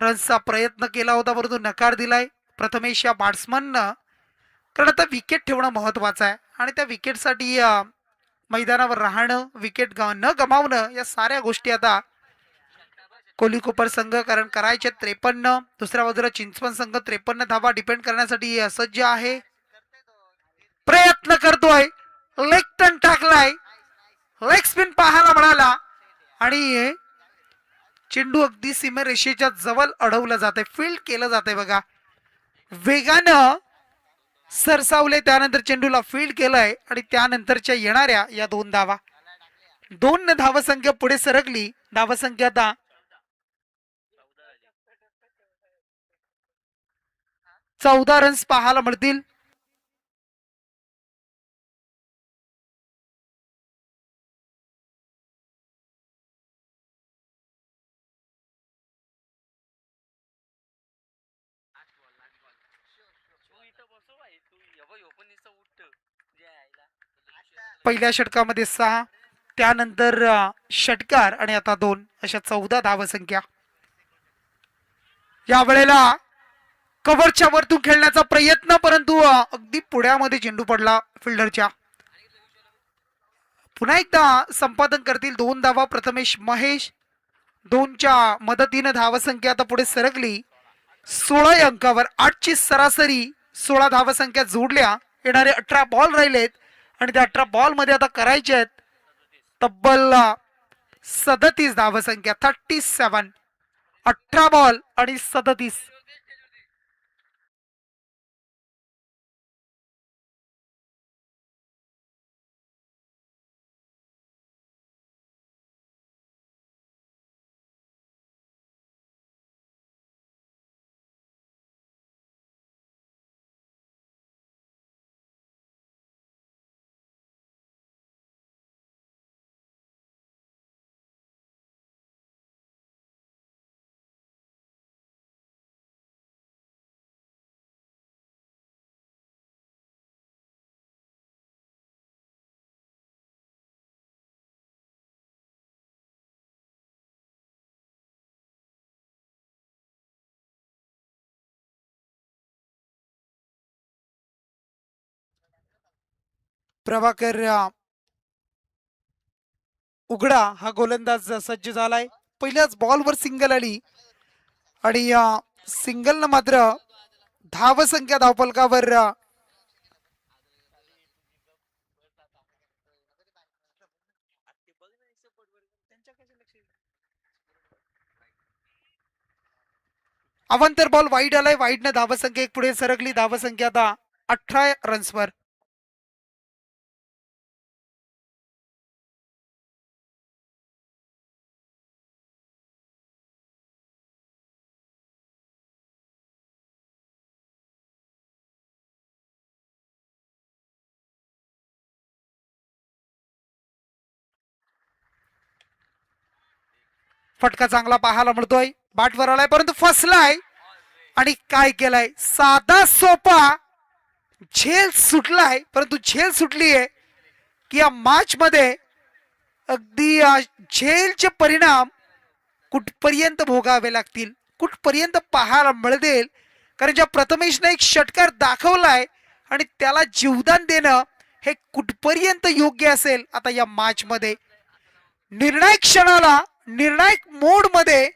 रन्सचा प्रयत्न केला होता परंतु नकार दिलाय प्रथमेश या बॅट्समननं. कारण आता विकेट ठेवणं महत्वाचं आहे आणि त्या विकेटसाठी मैदानावर राहणं, विकेट न गमावणं या साऱ्या गोष्टी आता कोहली कोपर संघ कारण करायचे 53. दुसऱ्या बाजूला चिंचवण संघ 53 धावा डिपेंड करण्यासाठी सज्ज आहे. प्रयत्न करतोय. लेग टर्न टाकलाय. लेग स्पिन पाहायला मिळाला आणि चेंडू अगदी सीमारेषेच्या जवळ अडवलं जाते. फील्ड केलं जाते बघा. वेगानं सरसावले त्यानंतर चेंडूला फील्ड केलंय आणि त्यानंतरच्या येणाऱ्या या 2 धावा. 2 धावसंख्या पुढे सरकली. धावसंख्या आता 14 रन्स पाहायला मिळतील. पहिल्या षटकामध्ये 6 त्यानंतर षटकार आणि आता 2 अशा 14 धावसंख्या. या वेळेला कव्हरच्या वरतून खेळण्याचा प्रयत्न परंतु अगदी पुढ्यामध्ये चेंडू पडला फिल्डरच्या. पुन्हा एकदा संपादन करतील 2 धावा प्रथमेश महेश. 2च्या मदतीने धावसंख्या आता पुढे सरकली 16 अंकावर. 8ची सरासरी 16 धावसंख्या जोडल्या. येणारे 18 बॉल राहिलेत आणि त्या 18 बॉल मध्ये आता करायचे आहेत तब्बल 37 धावसंख्या. 37. 18 बॉल आणि 37. प्रभाकर उघडा हा गोलंदाज सज्ज झालाय. पहिल्याच बॉलवर सिंगल आली आणि सिंगल न मात्र धावसंख्या धावफलकावर अवांतर बॉल वाईड आलाय. वाईडनं धावसंख्या एक पुढे सरकली. धावसंख्या आता 18 रन्सवर. फटका चांगला पाहायला मिळतोय. बाटवर आलाय परंतु फसलाय. आणि काय केलाय, साधा सोपा झेल सुटलाय. परंतु झेल सुटली आहे की या मॅच मध्ये अगदी झेलचे परिणाम कुठपर्यंत भोगावे लागतील, कुठपर्यंत पाहायला मिळतील. कारण ज्या प्रथमेशने एक षटकार दाखवलाय आणि त्याला जीवदान देणं हे कुठपर्यंत योग्य असेल. आता या मॅच मध्ये निर्णायक क्षणाला, निर्णायक मोड मध्ये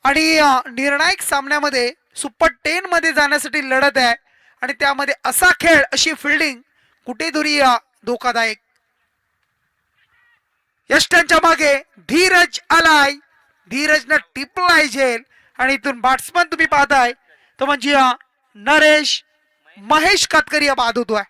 आणि निर्णायक सामन्यामध्ये सुपर 10 मध्ये जाण्यासाठी लढत आहे. आणि त्यामध्ये असा खेळ, अशी फिल्डिंग कुठेतरी धोकादायक. यष्टांच्या मागे धीरज आलाय. धीरजनं टिपलाय झेल आणि इथून बॅट्समन तुम्ही पाहताय तो म्हणजे नरेश महेश कातकरी बाद होतोय.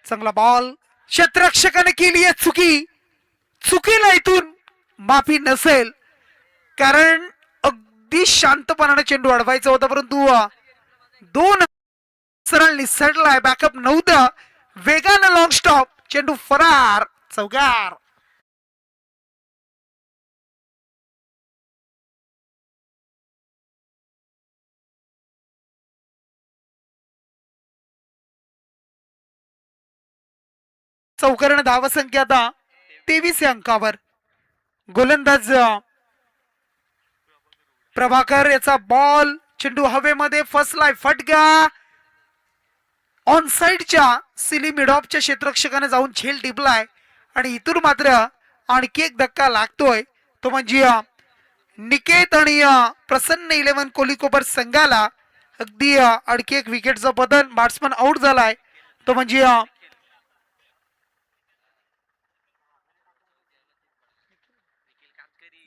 चांगला बॉल क्षेत्ररक्षकाने केली आहे चुकी. चुकीला इथून माफी नसेल, कारण अगदी शांतपणाने चेंडू अडवायचा होता. परंतु 2 सरळ निसटलाय. बॅकअप नव्हतं. वेगानं लॉंग स्टॉप, चेंडू फरार, चौकार. चौकारण धावसंख्या आता 23 या अंकावर. गोलंदाज प्रभाकर याचा बॉल, चेंडू हवेमध्ये फसलाय. फटका ऑन साइडच्या सिली मिडॉपच्या क्षेत्ररक्षकाने जाऊन झेल टिपलाय. आणि इथून मात्र आणखी एक धक्का लागतोय. तो म्हणजे निकेत आणि प्रसन्न 11 कोहलीकोपर संघाला अगदी आणखी एक विकेटचं बदल. बॅट्समन आउट झालाय. तो म्हणजे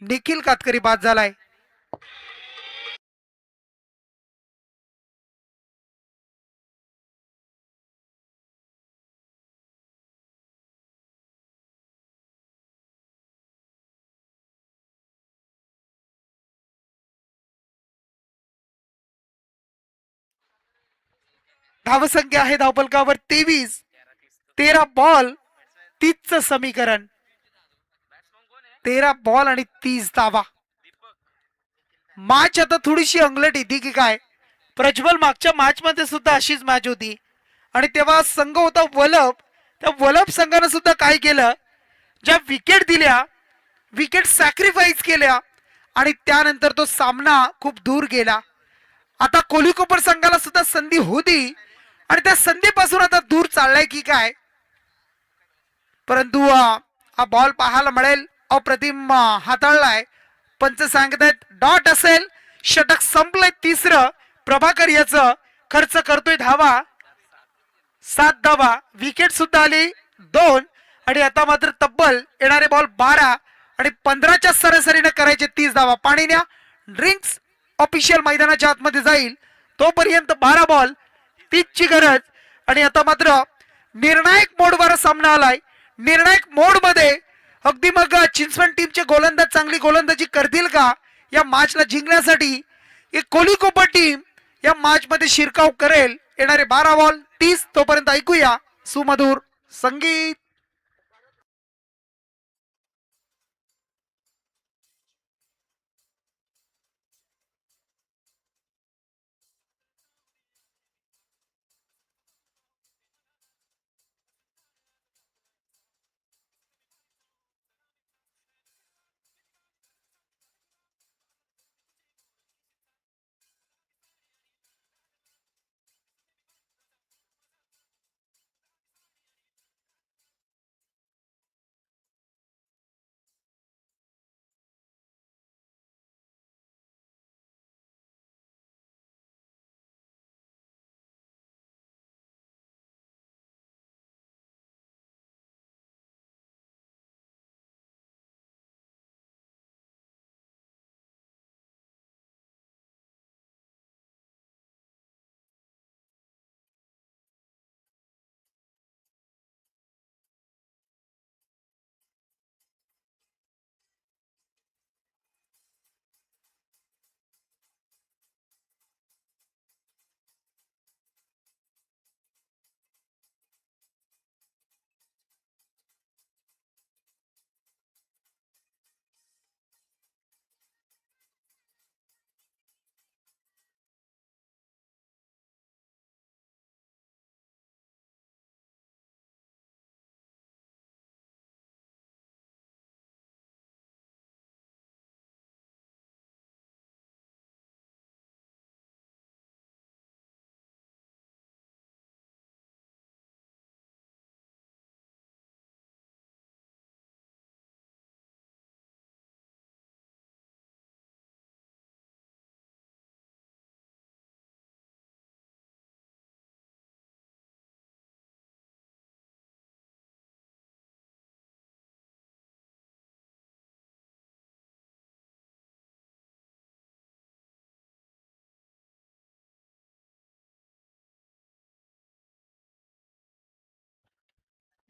निखिल कातकरी बाद झालाय. धावसंख्या आहे धावफलकावर 23. 13 बॉल 30चं समीकरण. 13 बॉल आणि 30 धावा. मॅच आता थोडीशी अंगलट येते की काय. प्रज्वल मागच्या मॅच मध्ये सुद्धा अशीच मॅच होती आणि तेव्हा संघ होता वलभ. त्या वलभ संघानं सुद्धा काय केलं, ज्या विकेट दिल्या, विकेट सॅक्रिफाईस केल्या आणि त्यानंतर तो सामना खूप दूर गेला. आता कोहलीकोपर संघाला सुद्धा संधी होती आणि त्या संधीपासून आता दूर चाललाय की काय. परंतु हा बॉल पाहायला मिळेल. अप्रतिम हाताळलाय. पंच सांगतायत डॉट असेल. षटक संपलंय. 3रं प्रभाकर याचं खर्च करतोय धावा. 7 धावा. विकेट सुद्धा आली 2 आणि आता मात्र तब्बल येणारे बॉल 12 आणि 15च्या सरासरीने करायचे 30 धावा. पाणी न्या. ड्रिंक्स ऑफिशियल मैदानाच्या आतमध्ये जाईल तोपर्यंत 12 बॉल 30ची गरज. आणि आता मात्र निर्णायक मोडवर सामना आलाय. निर्णायक मोड मध्ये अगदी मग चिंचवड टीमचे गोलंदाज चांगली गोलंदाजी करतील का या मॅचला जिंकण्यासाठी? एक कोलीकोपर टीम या मॅच मध्ये शिरकाव करेल. येणारे 12 बॉल 30. तोपर्यंत ऐकूया सुमधुर संगीत.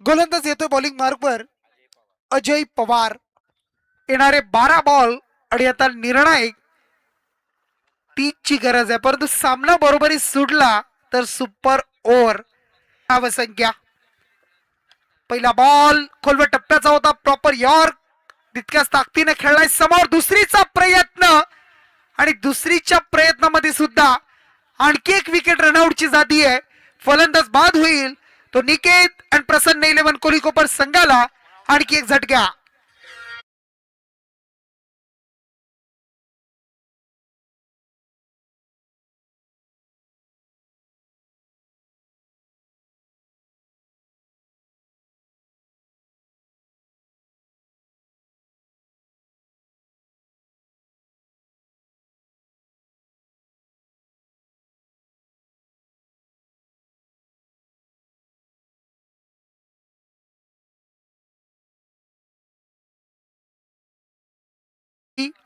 गोलंदाज येतोय बॉलिंग मार्कवर अजय पवार. येणारे 12 बॉल आणि आता निर्णायक 30 ची गरज आहे. परंतु सामना बरोबरी सुटला तर सुपर ओव्हर संख्या. पहिला बॉल खोलवर टप्प्याचा होता. प्रॉपर यॉर्क तितक्याच ताकदीने खेळलाय समोर. दुसरीचा प्रयत्न आणि दुसरीच्या प्रयत्नामध्ये सुद्धा आणखी एक विकेट रनआउटची जाती आहे. फलंदाज बाद होईल तो निकेत आणि प्रसन्न 11 कोलीकोपर संघाला आणखी एक झटका.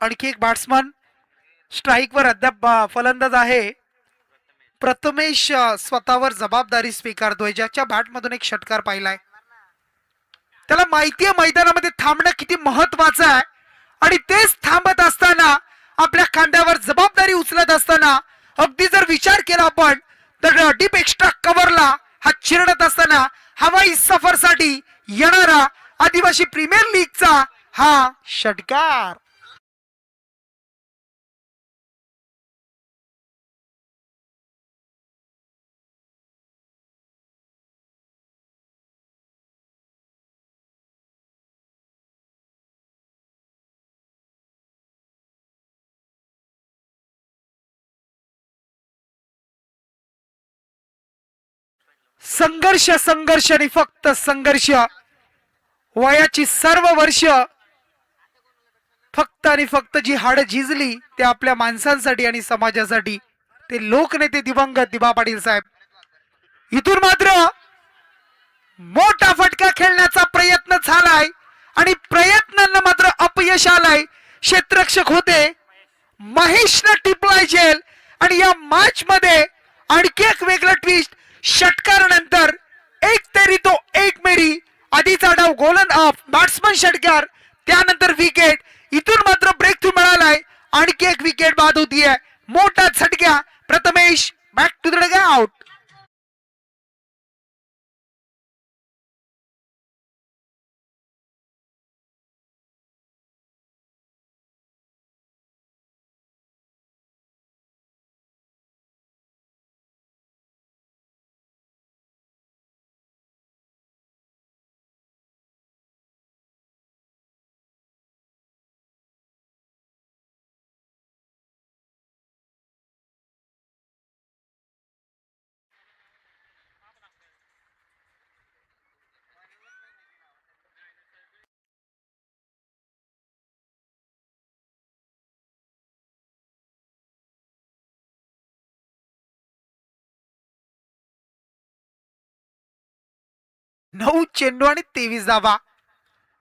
आणखी एक बॅट्समन स्ट्राईकवर अद्याप फलंदाज आहे. प्रथमेश स्वतःवर जबाबदारी स्वीकारतोय. ज्याच्या बॅटमधून एक षटकार पाहिलाय त्याला माहितीये मैदानामध्ये थांबणं किती महत्वाचं आहे. आणि तेच थांबत असताना आपल्या खांद्यावर जबाबदारी उचलत असताना अगदी जर विचार केला आपण तर डीप एक्स्ट्रा कव्हरला हा चिरडत असताना हवाई सफरसाठी येणारा आदिवासी प्रीमियर लीगचा हा षटकार. संघर्ष संघर्ष आणि फक्त संघर्ष. वयाची सर्व वर्ष फक्त आणि फक्त जी हाड झिजली ते आपल्या माणसांसाठी आणि समाजासाठी. ते लोकनेते दिवंगत दिबा पाटील साहेब. इथून मात्र मोठा फटका खेळण्याचा प्रयत्न झालाय आणि प्रयत्नांना मात्र अपयश आलाय. क्षेत्ररक्षक होते महेशनं टिपलाय जेल. आणि या मॅच मध्ये आणखी एक वेगळं ट्विस्ट. षटकारानंतर एक तेरी तो एक मेरी आधीचा डाव बॅट्समन षटकार, त्यानंतर विकेट. इथून मात्र ब्रेक थ्रू मिळालाय, आणखी एक विकेट बाद होतीये. मोठा झटका. Prathamesh back to the dugout. नऊ चेंडू आणि 23 धावा.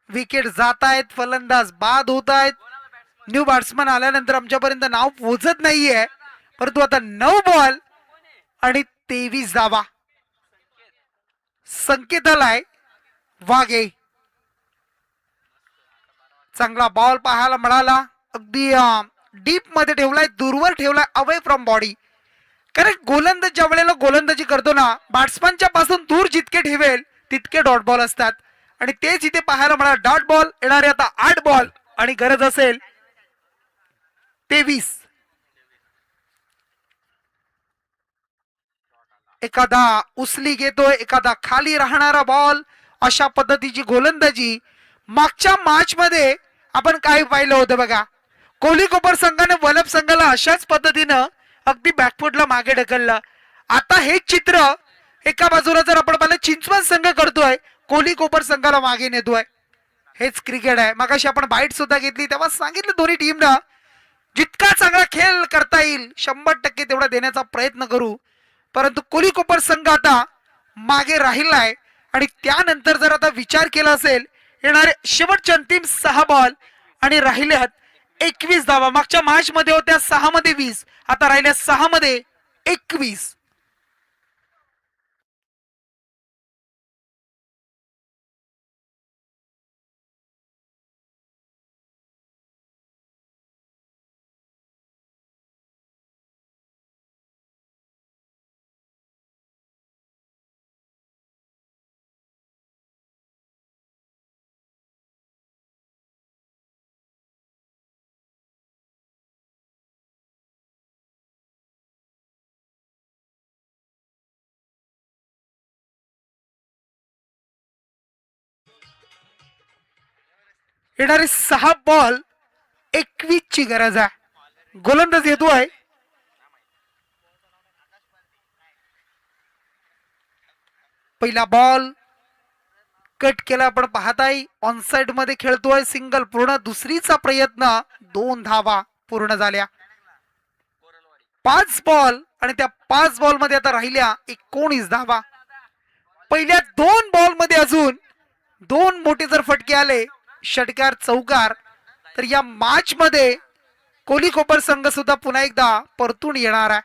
विकेट जात आहेत, फलंदाज बाद होत आहेत. न्यू बॅट्समन आल्यानंतर आमच्यापर्यंत नाव पोहोचत नाहीये, परंतु आता 9 बॉल आणि 23 धावा. संकेत आलाय वाघे. चांगला बॉल पाहायला मिळाला, अगदी डीप मध्ये ठेवलाय, दूरवर ठेवलाय, अवे फ्रॉम बॉडी. कारण गोलंदाज ज्या वेळेला गोलंदाजी करतो ना, बॅट्समनच्या पासून दूर जितके ठेवेल तितके डॉट बॉल असतात, आणि तेच इथे पाहायला मिळाला. डॉट बॉल येणारे आता 8 बॉल आणि गरज असेल 23. एखादा उचली घेतोय, एखादा खाली राहणारा बॉल, अशा पद्धतीची गोलंदाजी मागच्या मॅच मध्ये आपण काय पाहिलं होतं बघा. कोहली कोपर संघाने वलभ संघाला अशाच पद्धतीनं अगदी बॅकफुटला मागे ढकललं. आता हे चित्र एका बाजूला जर आपण पाहिलं, चिंचवड संघ करतोय, कोहली कोपर संघाला मागे नेतोय. हेच क्रिकेट आहे. मगाशी आपण बाईट सुद्धा घेतली, तेव्हा सांगितलं दोन्ही टीमना जितका चांगला खेळ करता येईल 100% तेवढा देण्याचा प्रयत्न करू. परंतु कोहली कोपर संघ आता मागे राहिलाय, आणि त्यानंतर जर आता विचार केला असेल, येणारे शेवटच्या अंतिम 6 बॉल आणि राहिल्यात 21 धावा. मागच्या मॅच मध्ये होत्या 6 मध्ये 20, आता राहिल्या 6 मध्ये 21. येणारे 6 बॉल 21 ची गरज आहे. गोलंदाज येतोय, पहिला बॉल कट केला, आपण पाहताय ऑन साइड मध्ये खेळतोय, सिंगल पूर्ण. दुसरीचा प्रयत्न, 2 धावा पूर्ण झाल्या. 5 बॉल आणि त्या 5 बॉल मध्ये आता राहिल्या 19 धावा. पहिल्या 2 बॉल मध्ये अजून 2 मोठे जर फटके आले, षटकार चौकार, तर या मॅच मध्ये कोहली कोपर संघ सुद्धा पुन्हा एकदा परतून येणार आहे.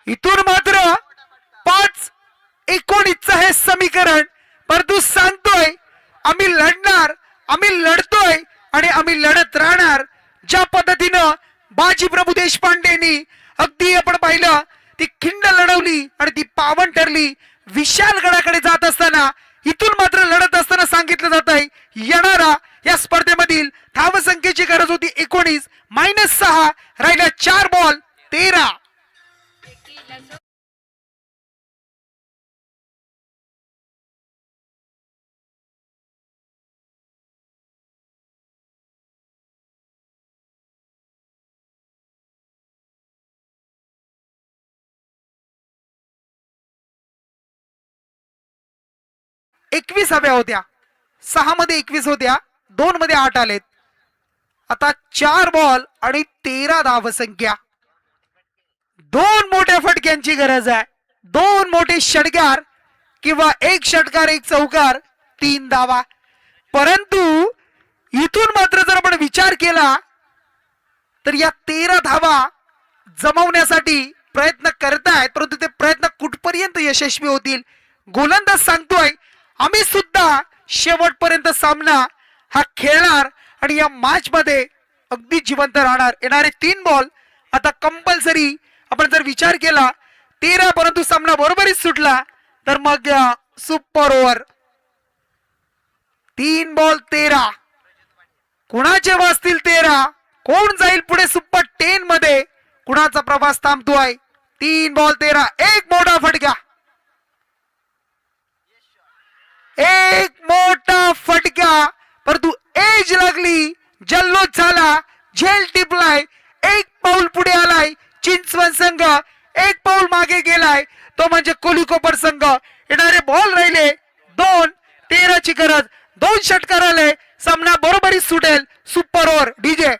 इथून मात्र 5-19 हे समीकरण, परंतु सांगतोय आम्ही लढणार, आम्ही लढतोय आणि आम्ही लढत राहणार. ज्या पद्धतीनं बाजी प्रभू देशपांडेंनी अगदी आपण पाहिलं, ती खिंड लढवली आणि ती पावन ठरली. विशालगडाकडे जात असताना इथून मात्र लढत असताना सांगितलं जात आहे, येणारा या स्पर्धेमधील धावसंख्येची गरज होती 19, -6, राहिल्या 4 बॉल 13. एकवीस हव्या होत्या, 6 मध्ये 21 होत्या, 2 मध्ये 8 आलेत. आता 4 बॉल आणि 13 धावसंख्या. 2 मोठ्या फटक्यांची गरज आहे, 2 मोठे षटकार किंवा 1 षटकार 1 चौकार 3 धावा. परंतु इथून मात्र जर आपण विचार केला तर या 13 धावा जमवण्यासाठी प्रयत्न करतायत, परंतु ते प्रयत्न कुठपर्यंत यशस्वी होतील. गोलंदाज सांगतोय आम्ही सुद्धा शेवटपर्यंत सामना हा खेळणार आणि या मॅच मध्ये अगदी जिवंत राहणार. येणारे 3 बॉल आता कंपल्सरी आपण जर विचार केला 13, परंतु सामना बरोबरीच सुटला तर मग सुपर ओव्हर. 3 बॉल 13, कुणाचे वाजतील 13, कोण जाईल पुढे सुपर 10 मध्ये, कुणाचा प्रवास थांबतोय. 3 बॉल 13, एक मोठा फटका, एक मोठा फटका, परंतु एज लागली, जल्लोष झाला, झेल टिपलाय, एक पाऊल पुढे आलाय चिंचवड संघ, एक पाऊल मागे गेलाय तो म्हणजे कोलिकोपर संघ. येणारे बॉल राहिले 2, 13 ची गरज, 2 षटकार आले, सामना बरोबरीच सुटेल. Super over DJ.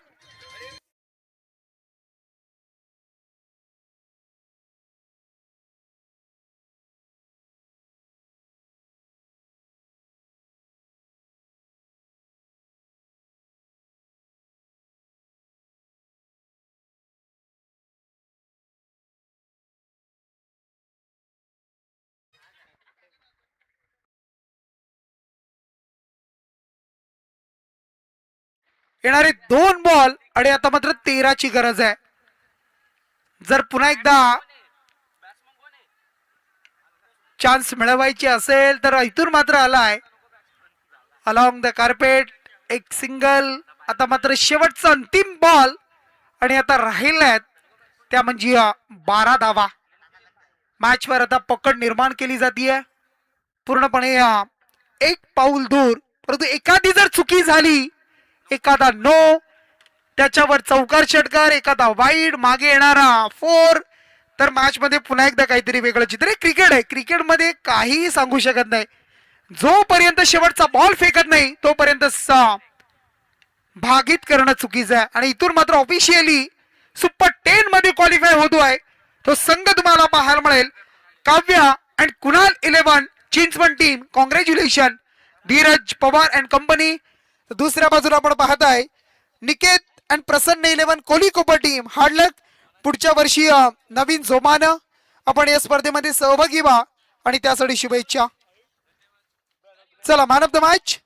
येणारे 2 बॉल आणि आता मात्र 13 ची गरज आहे. जर पुन्हा एकदा चान्स मिळवायची असेल तर इथून मात्र आलाय अलॉंग द कार्पेट, एक सिंगल. आता मात्र शेवटचा अंतिम बॉल आणि आता राहिल्यात त्या म्हणजे 12 धावा. मॅचवर आता पकड निर्माण केली जाते पूर्णपणे एक पाऊल दूर, परंतु एखादी जर चुकी झाली, एखादा नो, त्याच्यावर चौकार षटकार, एखादा वाईड, मागे येणारा 4, तर मॅच मध्ये पुन्हा एकदा काहीतरी वेगळं चित्र. क्रिकेट आहे, क्रिकेटमध्ये काही सांगू शकत नाही. जोपर्यंत शेवटचा बॉल फेकत नाही तोपर्यंत भागीत करणं चुकीचं आहे. आणि इथून मात्र ऑफिशियली सुपर 10 मध्ये क्वालिफाय होतोय तो संघ तुम्हाला पाहायला मिळेल. Kavya and Kunal 11 Chinchwad team, congratulation. Dheeraj Pawar and company. दुसऱ्या बाजूला आपण पाहताय Niket and Prasanna 11 कोलिकोपर team. Hard लक. पुढच्या वर्षी नवीन जोमानं आपण या स्पर्धेमध्ये सहभागी व्हा आणि त्यासाठी शुभेच्छा. चला, मॅन ऑफ द मॅच